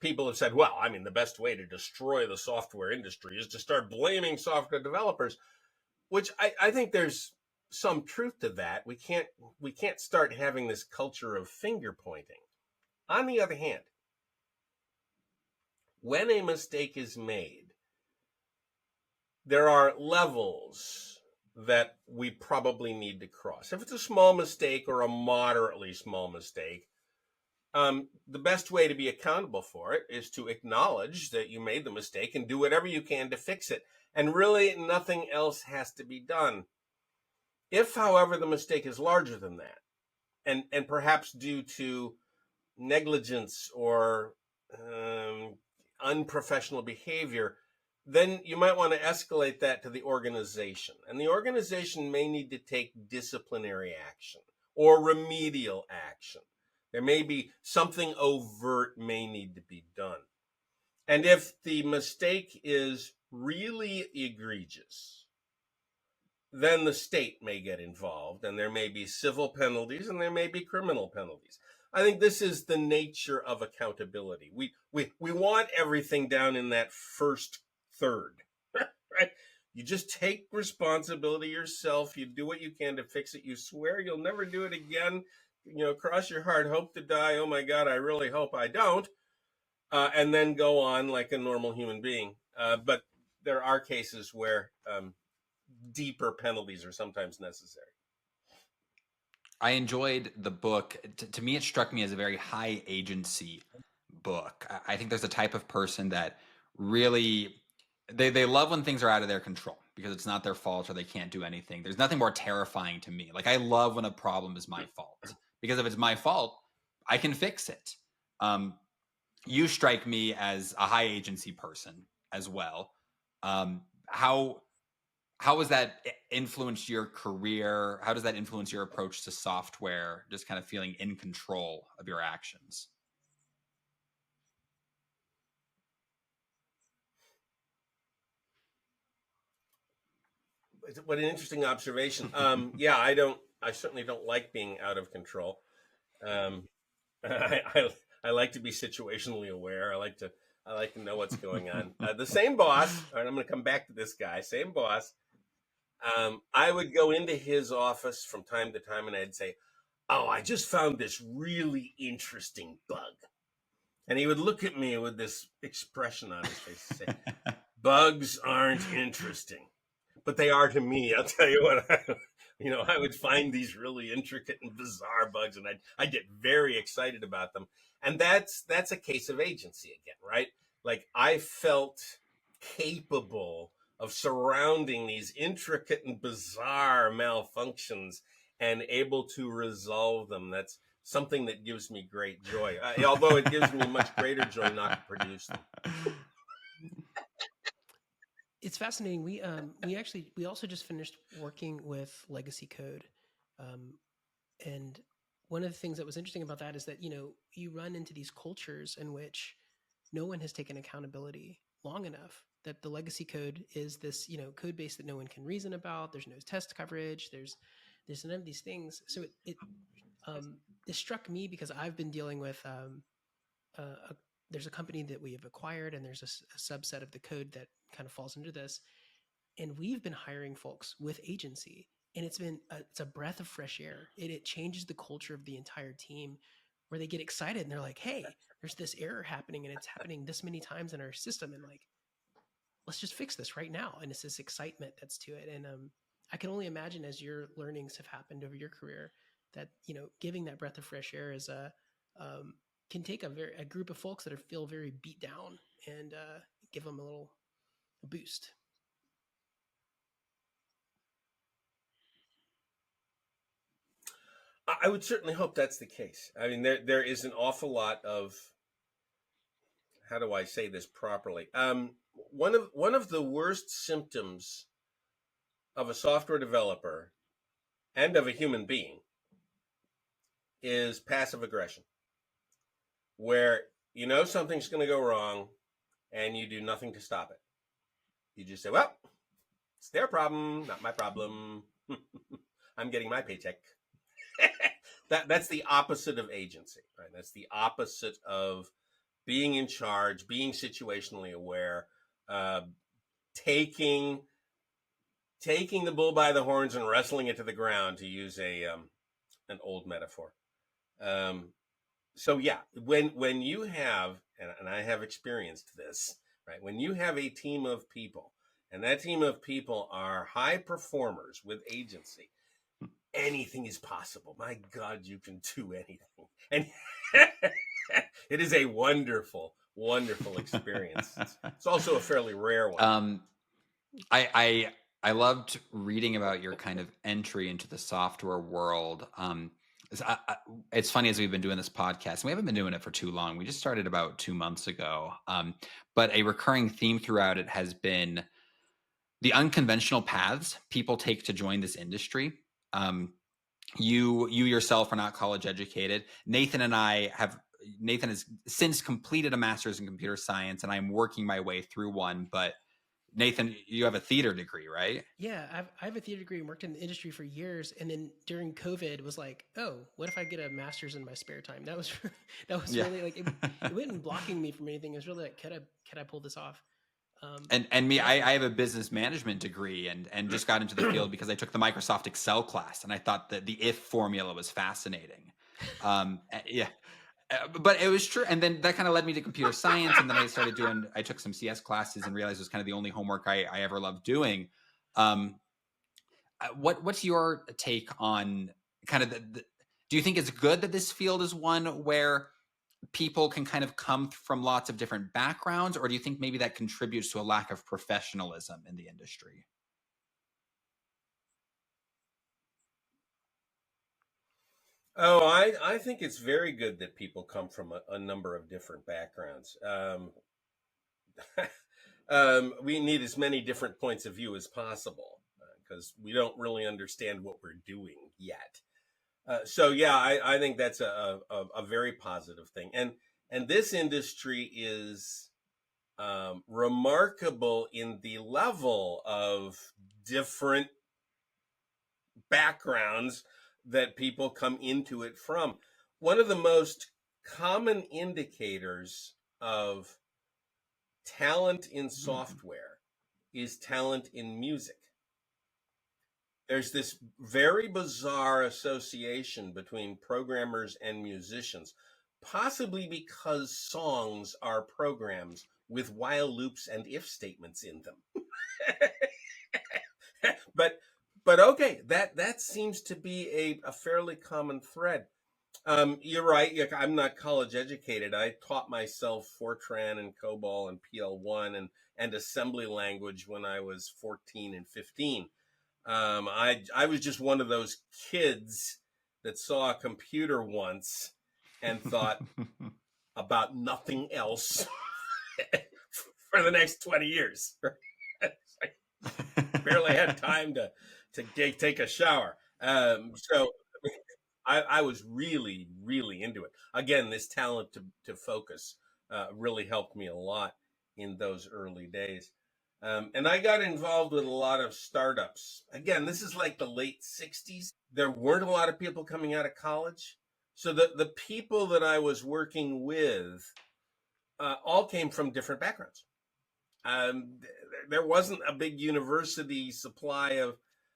people have said, well, the best way to destroy the software industry is to start blaming software developers, which I think there's some truth to that. We can't start having this culture of finger pointing. On the other hand, when a mistake is made, there are levels that we probably need to cross. If it's a small mistake or a moderately small mistake, the best way to be accountable for it is to acknowledge that you made the mistake and do whatever you can to fix it. And really, nothing else has to be done. If, however, the mistake is larger than that, and perhaps due to negligence or unprofessional behavior, then you might want to escalate that to the organization. And the organization may need to take disciplinary action or remedial action. There may be something overt may need to be done. And if the mistake is really egregious, then the state may get involved, and there may be civil penalties and there may be criminal penalties. I think this is the nature of accountability. We want everything down in that first third, right? You just take responsibility yourself. You do what you can to fix it. You swear you'll never do it again. Cross your heart, hope to die. Oh my God, I really hope I don't. And then go on like a normal human being. But there are cases where deeper penalties are sometimes necessary. I enjoyed the book. To me, it struck me as a very high agency book. I think there's a type of person that really they love when things are out of their control because it's not their fault or they can't do anything. There's nothing more terrifying to me. Like I love when a problem is my fault because if it's my fault, I can fix it. You strike me as a high agency person as well. How has that influenced your career? How does that influence your approach to software? Just kind of feeling in control of your actions. What an interesting observation. Yeah, I certainly don't like being out of control. Um, I like to be situationally aware. I like to know what's going on. The same boss, all right, I'm going to come back to this guy. Same boss. I would go into his office from time to time, and I'd say, "Oh, I just found this really interesting bug," and he would look at me with this expression on his face and say, "Bugs aren't interesting." But they are to me. I'll tell you what. I would find these really intricate and bizarre bugs, and I get very excited about them. And that's a case of agency again, right? Like I felt capable of surrounding these intricate and bizarre malfunctions and able to resolve them. That's something that gives me great joy, although it gives me much greater joy not to produce them. It's fascinating. We also just finished working with legacy code, and one of the things that was interesting about that is that you run into these cultures in which no one has taken accountability long enough. That the legacy code is this code base that no one can reason about. There's no test coverage. There's none of these things. So it struck me because I've been dealing with there's a company that we have acquired, and there's a subset of the code that kind of falls into this. And we've been hiring folks with agency, and it's a breath of fresh air. It changes the culture of the entire team, where they get excited and they're like, "Hey, there's this error happening, and it's happening this many times in our system, and like, let's just fix this right now." And it's this excitement that's to it. And I can only imagine as your learnings have happened over your career that giving that breath of fresh air is can take a group of folks that feel very beat down and give them a boost. I would certainly hope that's the case. I mean, there is an awful lot of, how do I say this properly? One of the worst symptoms of a software developer and of a human being is passive aggression, where something's going to go wrong and you do nothing to stop it. You just say, "Well, it's their problem, not my problem. I'm getting my paycheck." That's the opposite of agency, right? That's the opposite of being in charge, being situationally aware, taking the bull by the horns and wrestling it to the ground, to use an old metaphor. So yeah, when you have, and I have experienced this, right? When you have a team of people, and that team of people are high performers with agency, anything is possible. My God, you can do anything. And it is a wonderful, wonderful experience. It's also a fairly rare one. I loved reading about your kind of entry into the software world. It's funny, as we've been doing this podcast, and we haven't been doing it for too long. We just started about 2 months ago. But a recurring theme throughout it has been the unconventional paths people take to join this industry. You yourself are not college educated. Nathan has since completed a master's in computer science, and I'm working my way through one. But Nathan, you have a theater degree, right? Yeah, I have a theater degree and worked in the industry for years. And then during COVID, was like, oh, what if I get a master's in my spare time? That was really like it wasn't blocking me from anything. It was really like, could I pull this off? And me, I have a business management degree and just got into the field because I took the Microsoft Excel class and I thought that the if formula was fascinating. Yeah, but it was true. And then that kind of led me to computer science. And then I took some CS classes and realized it was kind of the only homework I ever loved doing. Um, what's your take on kind of do you think it's good that this field is one where people can kind of come from lots of different backgrounds, or do you think maybe that contributes to a lack of professionalism in the industry? Oh, I think it's very good that people come from a number of different backgrounds. We need as many different points of view as possible because we don't really understand what we're doing yet. So yeah, I think that's a very positive thing, and this industry is remarkable in the level of different backgrounds that people come into it from. One of the most common indicators of talent in software is talent in music. There's this very bizarre association between programmers and musicians, possibly because songs are programs with while loops and if statements in them. but okay, that seems to be a fairly common thread. You're right. I'm not college educated. I taught myself Fortran and COBOL and PL1 and assembly language when I was 14 and 15. I was just one of those kids that saw a computer once and thought about nothing else for the next 20 years. Barely had time to take a shower. So I was really, really into it. Again, this talent to focus really helped me a lot in those early days. And I got involved with a lot of startups. Again, this is like the late 60s. There weren't a lot of people coming out of college. So the people that I was working with all came from different backgrounds. There wasn't a big university supply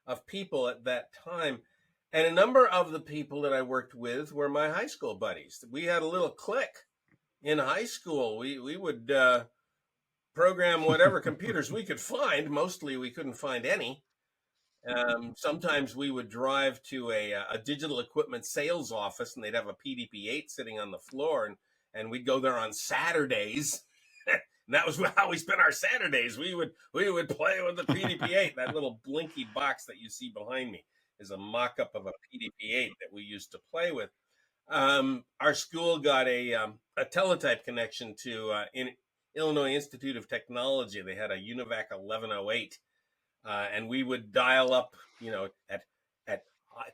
of people at that time. And a number of the people that I worked with were my high school buddies. We had a little clique in high school. We would program whatever computers we could find. Mostly we couldn't find any. Sometimes we would drive to a digital equipment sales office and they'd have a PDP-8 sitting on the floor and we'd go there on Saturdays. And that was how we spent our Saturdays. We would play with the PDP-8. That little blinky box that you see behind me is a mock-up of a PDP-8 that we used to play with. Our school got a teletype connection to in Illinois Institute of Technology. They had a UNIVAC 1108, and we would dial up, at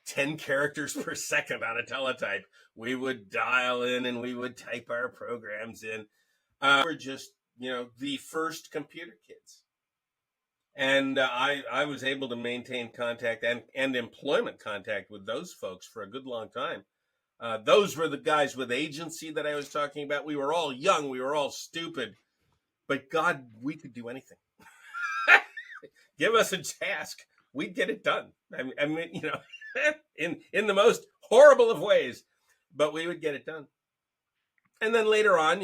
10 characters per second on a teletype. We would dial in and we would type our programs in. We're just the first computer kids. And I was able to maintain contact and employment contact with those folks for a good long time. Those were the guys with agency that I was talking about. We were all young. We were all stupid. But God, we could do anything. Give us a task. We'd get it done. I mean, in the most horrible of ways. But we would get it done. And then later on,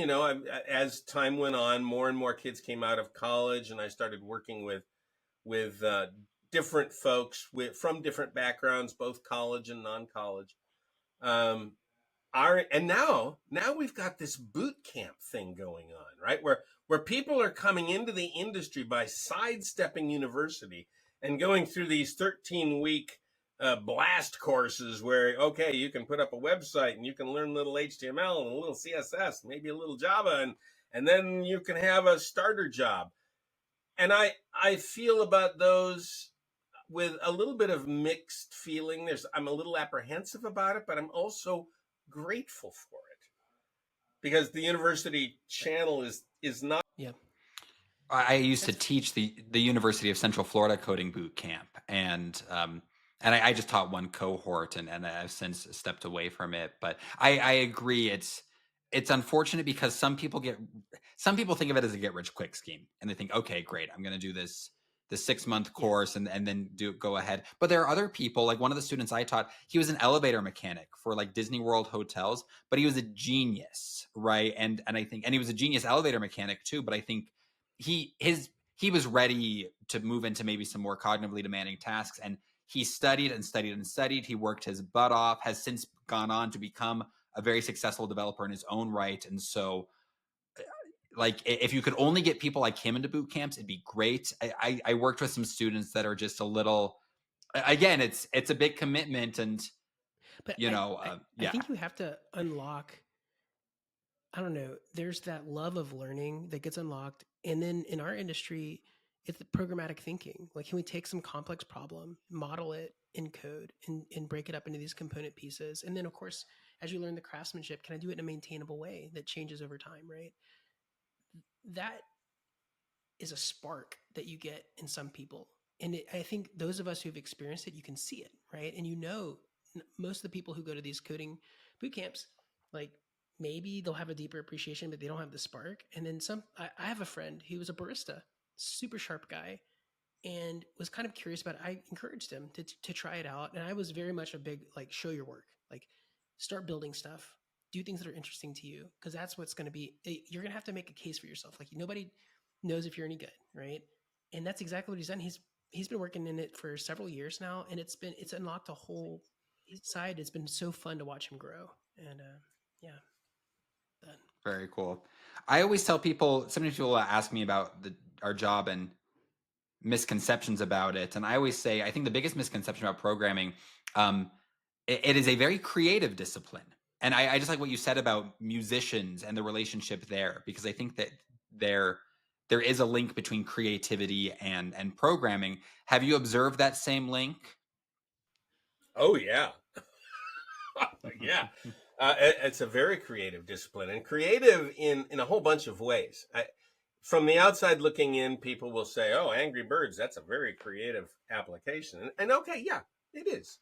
as time went on, more and more kids came out of college, and I started working with different folks from different backgrounds, both college and non-college. And now we've got this boot camp thing going on, right? Where people are coming into the industry by sidestepping university and going through these 13-week blast courses where, okay, you can put up a website and you can learn a little HTML and a little CSS, maybe a little Java, and then you can have a starter job. And I feel about those with a little bit of mixed feeling. I'm a little apprehensive about it, but I'm also grateful for it because the university channel is not. Yeah. I used to teach the University of Central Florida coding boot camp, and I just taught one cohort, and I've since stepped away from it. But I agree, it's unfortunate because some people think of it as a get rich quick scheme, and they think, okay, great, I'm going to do this 6-month course and then go ahead. But there are other people, like one of the students I taught, he was an elevator mechanic for like Disney World hotels, but he was a genius, right? And I think, and he was a genius elevator mechanic too. But I think he was ready to move into maybe some more cognitively demanding tasks, and he studied and studied and studied. He worked his butt off, has since gone on to become a very successful developer in his own right. And so, like, if you could only get people like him into boot camps, it'd be great. I worked with some students that are just a little, again, it's a big commitment, and But yeah. I think you have to unlock, I don't know, there's that love of learning that gets unlocked. And then in our industry, it's the programmatic thinking. Like, can we take some complex problem, model it in code, and break it up into these component pieces? And then, of course, as you learn the craftsmanship, can I do it in a maintainable way that changes over time, right? That is a spark that you get in some people. And I think those of us who've experienced it, you can see it, right? And most of the people who go to these coding boot camps, like, maybe they'll have a deeper appreciation, but they don't have the spark. And then I have a friend who was a barista, super sharp guy, and was kind of curious about it. I encouraged him to try it out. And I was very much a big, like, show your work, like, start building stuff, do things that are interesting to you. Cause that's what's going to be, you're going to have to make a case for yourself. Like, nobody knows if you're any good. Right. And that's exactly what he's done. He's been working in it for several years now, and it's unlocked a whole side. It's been so fun to watch him grow. And yeah. Done. Very cool. I always tell people, sometimes people ask me about our job and misconceptions about it. And I always say, I think the biggest misconception about programming, it is a very creative discipline. And I just like what you said about musicians and the relationship there, because I think that there is a link between creativity and programming. Have you observed that same link? Oh yeah. Yeah. It's a very creative discipline, and creative in a whole bunch of ways. From the outside looking in, people will say, "Oh, Angry Birds, that's a very creative application." And okay, yeah, it is.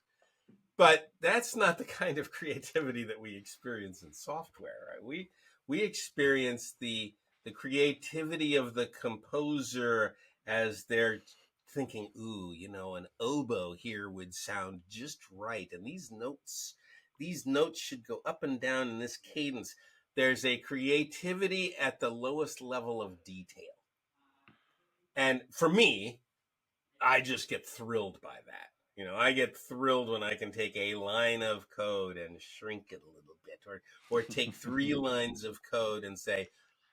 But that's not the kind of creativity that we experience in software. Right? We experience the creativity of the composer as they're thinking, "Ooh, an oboe here would sound just right, and these notes should go up and down in this cadence." There's a creativity at the lowest level of detail. And for me, I just get thrilled by that. I get thrilled when I can take a line of code and shrink it a little bit, or take 3 lines of code and say,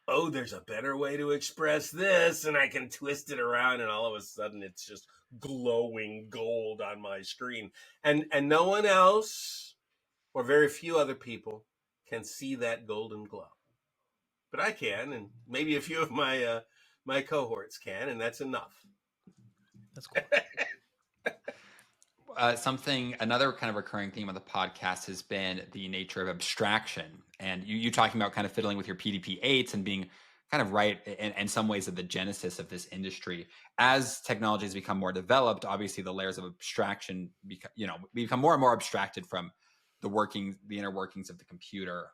"Oh, there's a better way to express this," and I can twist it around, and all of a sudden it's just glowing gold on my screen. And no one else, or very few other people, can see that golden glow. But I can, and maybe a few of my cohorts can, and that's enough. That's cool. Another kind of recurring theme of the podcast has been the nature of abstraction, and you talking about kind of fiddling with your PDP-8s and being kind of right in some ways at the genesis of this industry. As technologies become more developed, obviously the layers of abstraction become more and more abstracted from the inner workings of the computer.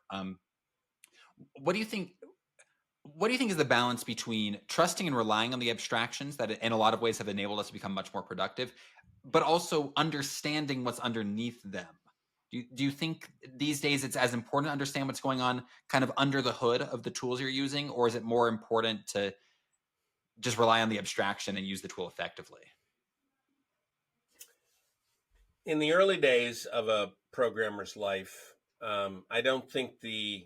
What do you think? What do you think is the balance between trusting and relying on the abstractions that in a lot of ways have enabled us to become much more productive, but also understanding what's underneath them? Do you think these days it's as important to understand what's going on kind of under the hood of the tools you're using, or is it more important to just rely on the abstraction and use the tool effectively? In the early days of a programmer's life, I don't think getting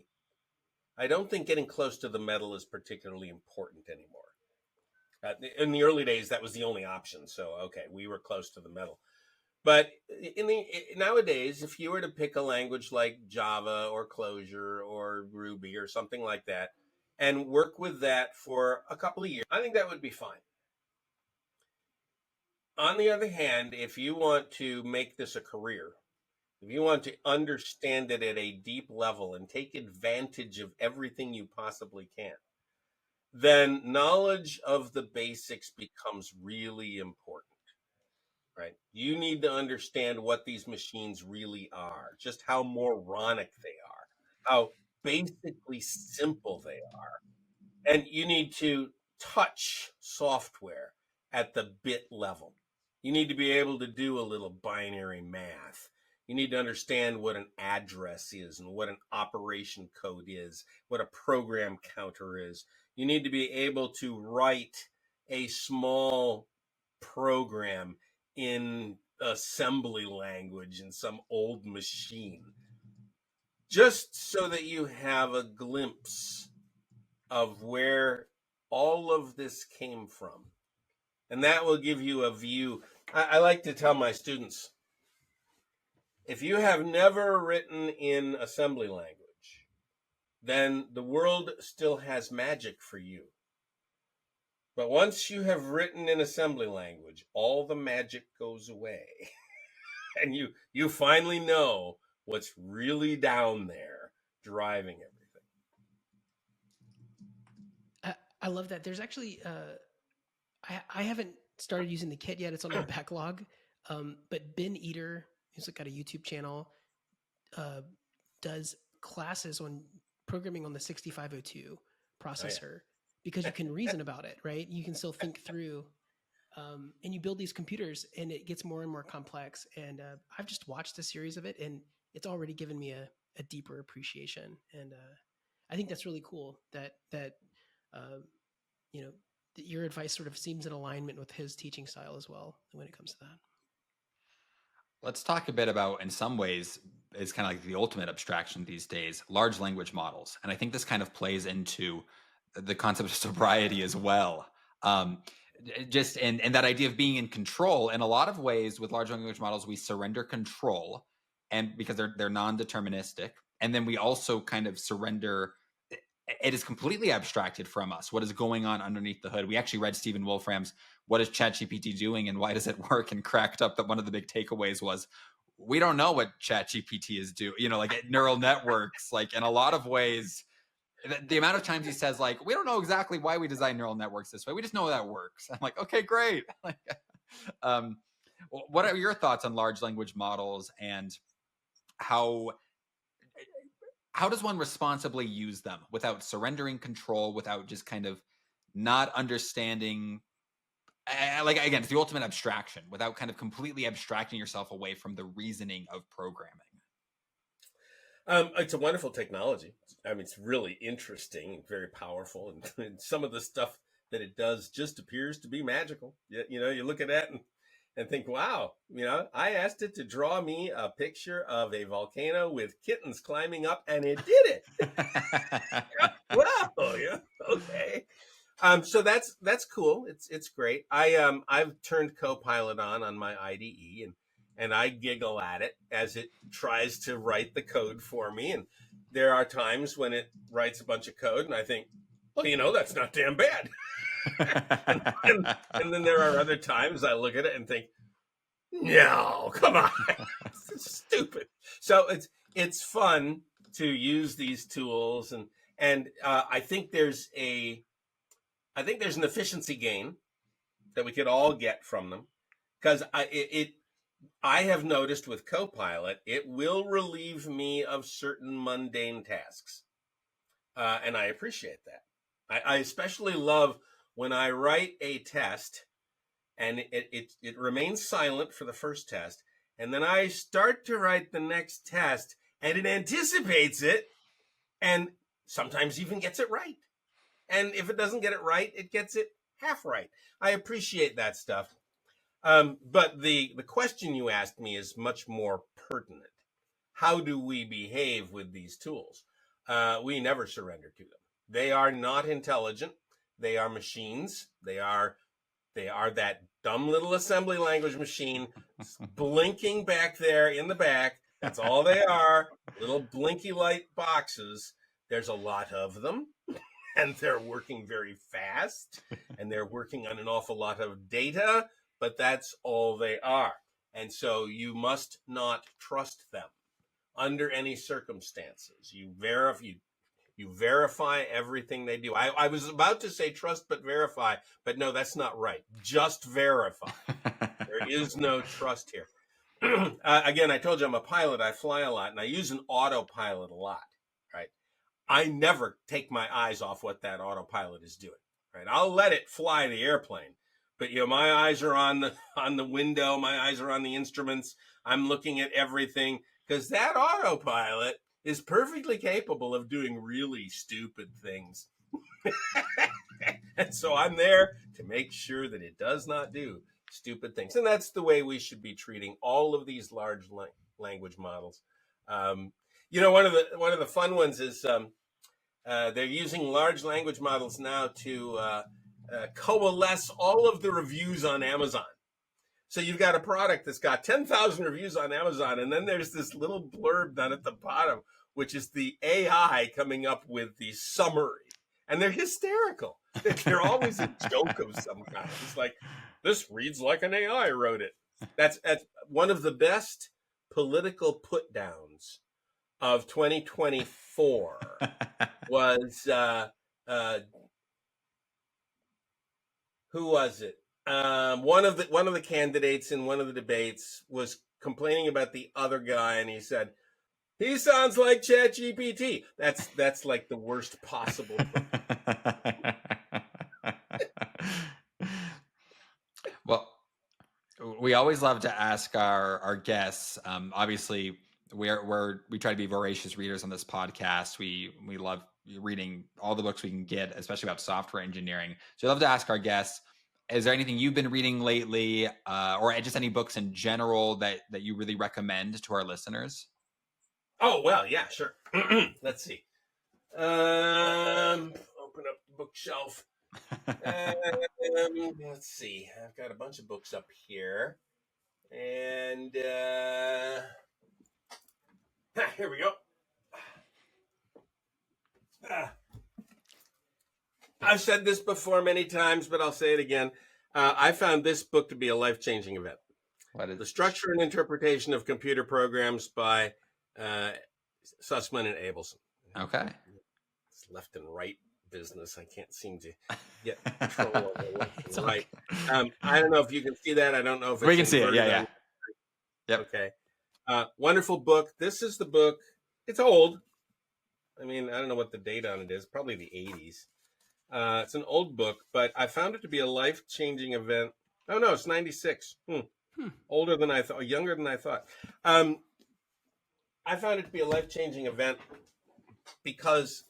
close to the metal is particularly important anymore. In the early days, that was the only option. So, okay, we were close to the metal. But nowadays, if you were to pick a language like Java or Clojure or Ruby or something like that, and work with that for a couple of years, I think that would be fine. On the other hand, if you want to make this a career, if you want to understand it at a deep level and take advantage of everything you possibly can, then knowledge of the basics becomes really important, right? You need to understand what these machines really are, just how moronic they are, how basically simple they are. And you need to touch software at the bit level. You need to be able to do a little binary math. You need to understand what an address is and what an operation code is, what a program counter is. You need to be able to write a small program in assembly language in some old machine, just so that you have a glimpse of where all of this came from. And that will give you a view. I like to tell my students, if you have never written in assembly language, then the world still has magic for you. But once you have written in assembly language, all the magic goes away. And you finally know what's really down there driving everything. I love that. There's actually, I haven't started using the kit yet. It's on my backlog. But Ben Eater, who's got a YouTube channel, does classes on programming on the 6502 processor because you can reason about it, right? You can still think through, and you build these computers and it gets more and more complex. And I've just watched a series of it and it's already given me a deeper appreciation. And I think that's really cool that you know, your advice sort of seems in alignment with his teaching style as well when it comes to that. Let's talk a bit about, in some ways, is kind of like the ultimate abstraction these days, large language models. And I think this kind of plays into the concept of sobriety as well. Just and that idea of being in control. In a lot of ways, with large language models, we surrender control, and because they're non-deterministic, and then we also kind of surrender. It is completely abstracted from us. What is going on underneath the hood? We actually read Stephen Wolfram's "What is ChatGPT doing and why does it work?" and cracked up that one of the big takeaways was we don't know what ChatGPT is doing. You know, like neural networks. Like in a lot of ways, the amount of times he says like we don't know exactly why we design neural networks this way. We just know that works. I'm like, okay, great. What are your thoughts on large language models and how does one responsibly use them without surrendering control, without just kind of not understanding, like, again, it's the ultimate abstraction, without kind of completely abstracting yourself away from the reasoning of programming? It's a wonderful technology. I mean, it's really interesting and very powerful. And some of the stuff that it does just appears to be magical. You know, you look at that and think, wow, you know, I asked it to draw me a picture of a volcano with kittens climbing up and it did it. Wow, yeah, okay. So that's cool. It's great. I've turned Copilot on my IDE and I giggle at it as it tries to write the code for me. And there are times when it writes a bunch of code and I think, well, you know, that's not damn bad. and then there are other times I look at it and think, no, come on, it's stupid. So it's fun to use these tools, and I think there's an efficiency gain that we could all get from them, because I have noticed with Copilot it will relieve me of certain mundane tasks, and I appreciate that. I especially love when I write a test and it remains silent for the first test, and then I start to write the next test and it anticipates it and sometimes even gets it right. And if it doesn't get it right, it gets it half right. I appreciate that stuff. But the question you asked me is much more pertinent. How do we behave with these tools? We never surrender to them. They are not intelligent. They are machines. They are that dumb little assembly language machine blinking back there in the back. That's all they are, little blinky light boxes. There's a lot of them, and they're working very fast, and they're working on an awful lot of data, but that's all they are. And so you must not trust them under any circumstances. You verify everything they do. I was about to say trust but verify, but no, that's not right. Just verify. There is no trust here. Again, I told you I'm a pilot. I fly a lot, and I use an autopilot a lot, right? I never take my eyes off what that autopilot is doing. Right? I'll let it fly the airplane, but my eyes are on the window. My eyes are on the instruments. I'm looking at everything because that autopilot is perfectly capable of doing really stupid things. And so I'm there to make sure that it does not do stupid things. And that's the way we should be treating all of these large language models. One of the fun ones is they're using large language models now to coalesce all of the reviews on Amazon. So you've got a product that's got 10,000 reviews on Amazon, and then there's this little blurb down at the bottom, which is the AI coming up with the summary. And they're hysterical. They're always a joke of some kind. It's like, this reads like an AI wrote it. That's one of the best political put downs of 2024 was who was it? One of the candidates in one of the debates was complaining about the other guy, and he said, "He sounds like ChatGPT." That's like the worst possible. Well, we always love to ask our guests. Obviously, we try to be voracious readers on this podcast. We love reading all the books we can get, especially about software engineering. So I love to ask our guests, is there anything you've been reading lately, or just any books in general that you really recommend to our listeners? Oh, well, yeah, sure. Let's see. Open up the bookshelf. Let's see. I've got a bunch of books up here. And here we go. I've said this before many times, but I'll say it again. I found this book to be a life-changing event. What is The Structure and Interpretation of Computer Programs by Sussman and Abelson. Okay. It's left and right business. I can't seem to get control of the left and right. I don't know if you can see that. I don't know if we can see it. Yeah. Yep. Okay. Wonderful book. This is the book. It's old. I mean, I don't know what the date on it is. Probably the 80s. It's an old book, but I found it to be a life-changing event. Oh, no, it's 96. Older than I thought, younger than I thought. I found it to be a life-changing event because,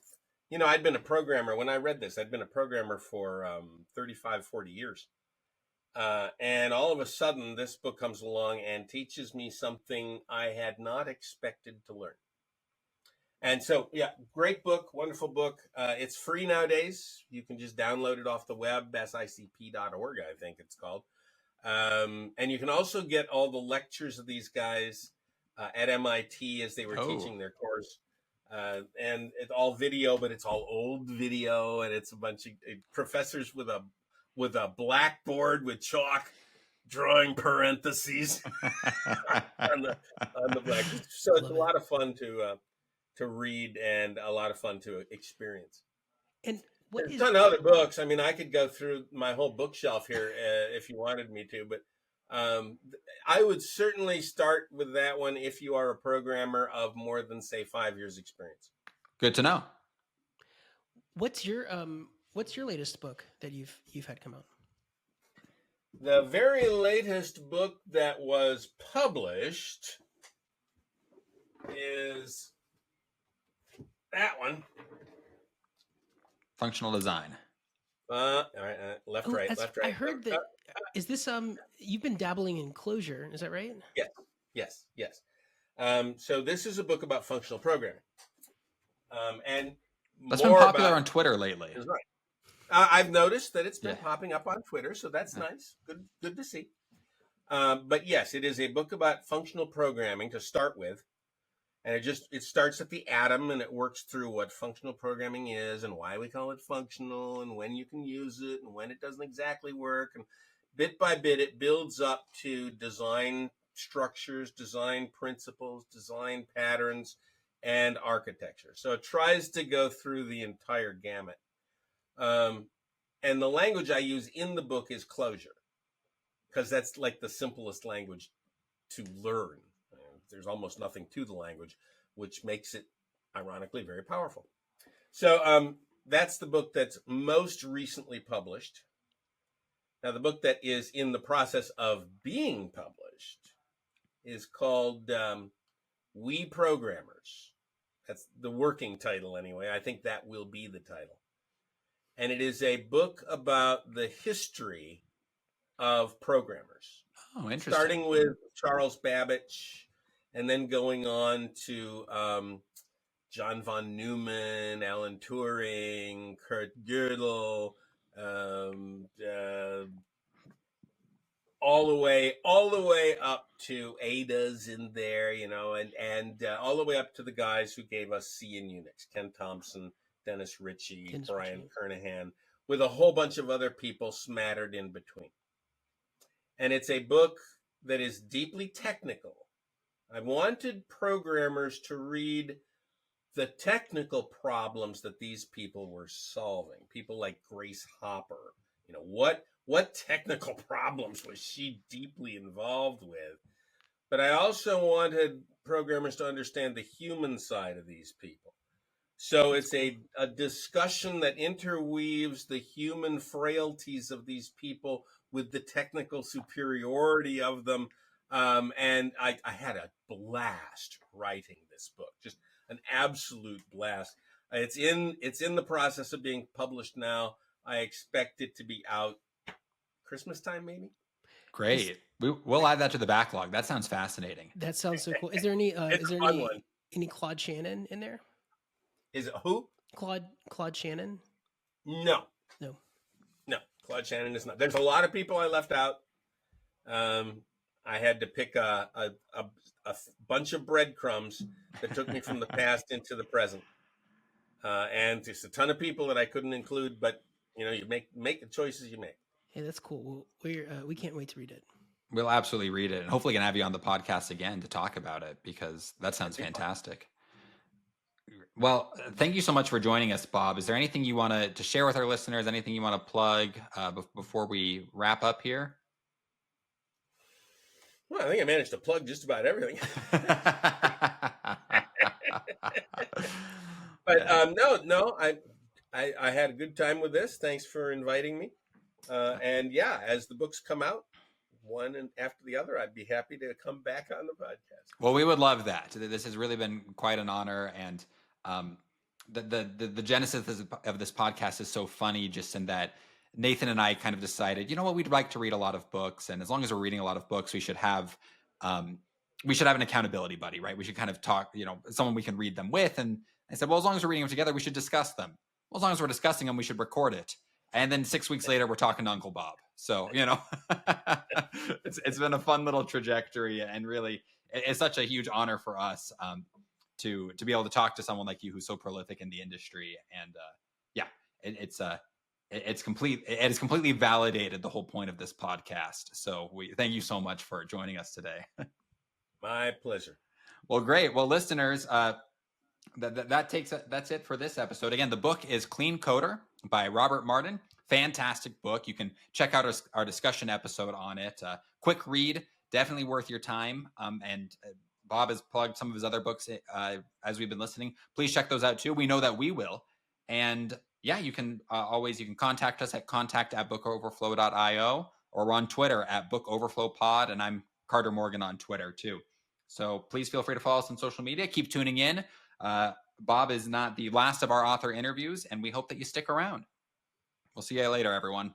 I'd been a programmer. When I read this, I'd been a programmer for 35, 40 years. And all of a sudden, this book comes along and teaches me something I had not expected to learn. And so, yeah, great book, wonderful book. It's free nowadays. You can just download it off the web, sicp.org, I think it's called. And you can also get all the lectures of these guys at MIT as they were teaching their course. And it's all video, but it's all old video, and it's a bunch of professors with a blackboard with chalk drawing parentheses on the blackboard. So it's a lot of fun to read and a lot of fun to experience. And there's a ton of other books. I mean, I could go through my whole bookshelf here if you wanted me to, but I would certainly start with that one if you are a programmer of more than, say, 5 years experience. Good to know. What's your latest book that you've had come out? The very latest book that was published is that one. Functional Design. All right, left, right. I heard that. Is this you've been dabbling in Clojure? Is that right? Yes. So this is a book about functional programming, and that's been popular on Twitter lately. That's right. I've noticed that it's been popping up on Twitter, so that's nice. Good to see. But yes, it is a book about functional programming to start with. And it starts at the atom, and it works through what functional programming is and why we call it functional and when you can use it and when it doesn't exactly work. And bit by bit, it builds up to design structures, design principles, design patterns, and architecture. So it tries to go through the entire gamut. And the language I use in the book is Clojure, because that's like the simplest language to learn. There's almost nothing to the language, which makes it, ironically, very powerful. So that's the book that's most recently published. Now, the book that is in the process of being published is called We Programmers. That's the working title anyway. I think that will be the title. And it is a book about the history of programmers. Oh, interesting. Starting with Charles Babbage and then going on to John von Neumann, Alan Turing, Kurt Gödel, all the way up to Ada's in there, and all the way up to the guys who gave us C and Unix, Ken Thompson, Dennis Ritchie, Brian Kernighan, with a whole bunch of other people smattered in between. And it's a book that is deeply technical. I wanted programmers to read the technical problems that these people were solving. People like Grace Hopper. What technical problems was she deeply involved with? But I also wanted programmers to understand the human side of these people. So it's a discussion that interweaves the human frailties of these people with the technical superiority of them. And I had a blast writing this book, just an absolute blast. It's in the process of being published now. I expect it to be out Christmas time, maybe. Great. We'll add that to the backlog. That sounds fascinating. That sounds so cool. Is there any any Claude Shannon in there? Is it who? Claude Shannon? No. Claude Shannon is not. There's a lot of people I left out. I had to pick a bunch of breadcrumbs that took me from the past into the present, and there's a ton of people that I couldn't include. But you make the choices you make. Hey, that's cool. We can't wait to read it. We'll absolutely read it, and hopefully can have you on the podcast again to talk about it, because that sounds fantastic. Well, thank you so much for joining us, Bob. Is there anything you want to share with our listeners? Anything you want to plug before we wrap up here? Well, I think I managed to plug just about everything. But no, I had a good time with this. Thanks for inviting me. And yeah, as the books come out, one and after the other, I'd be happy to come back on the podcast. Well, we would love that. This has really been quite an honor, and the genesis of this podcast is so funny, just in that Nathan and I kind of decided, we'd like to read a lot of books, and as long as we're reading a lot of books, we should have an accountability buddy, right? We should kind of talk, someone we can read them with. And I said, well, as long as we're reading them together, we should discuss them. Well, as long as we're discussing them, we should record it. And then 6 weeks later, we're talking to Uncle Bob. So, it's been a fun little trajectory, and really, it's such a huge honor for us to be able to talk to someone like you who's so prolific in the industry. And it's completely validated the whole point of this podcast. So we thank you so much for joining us today. My pleasure. Well, great. Well, listeners, that's it for this episode. Again, the book is Clean Coder by Robert Martin. Fantastic book. You can check out our discussion episode on it. Quick read, definitely worth your time. And Bob has plugged some of his other books as we've been listening. Please check those out too. We know that we will. And yeah, you can you can contact us at contact@bookoverflow.io, or we're on Twitter at bookoverflowpod, and I'm Carter Morgan on Twitter too. So please feel free to follow us on social media. Keep tuning in. Bob is not the last of our author interviews, and we hope that you stick around. We'll see you later, everyone.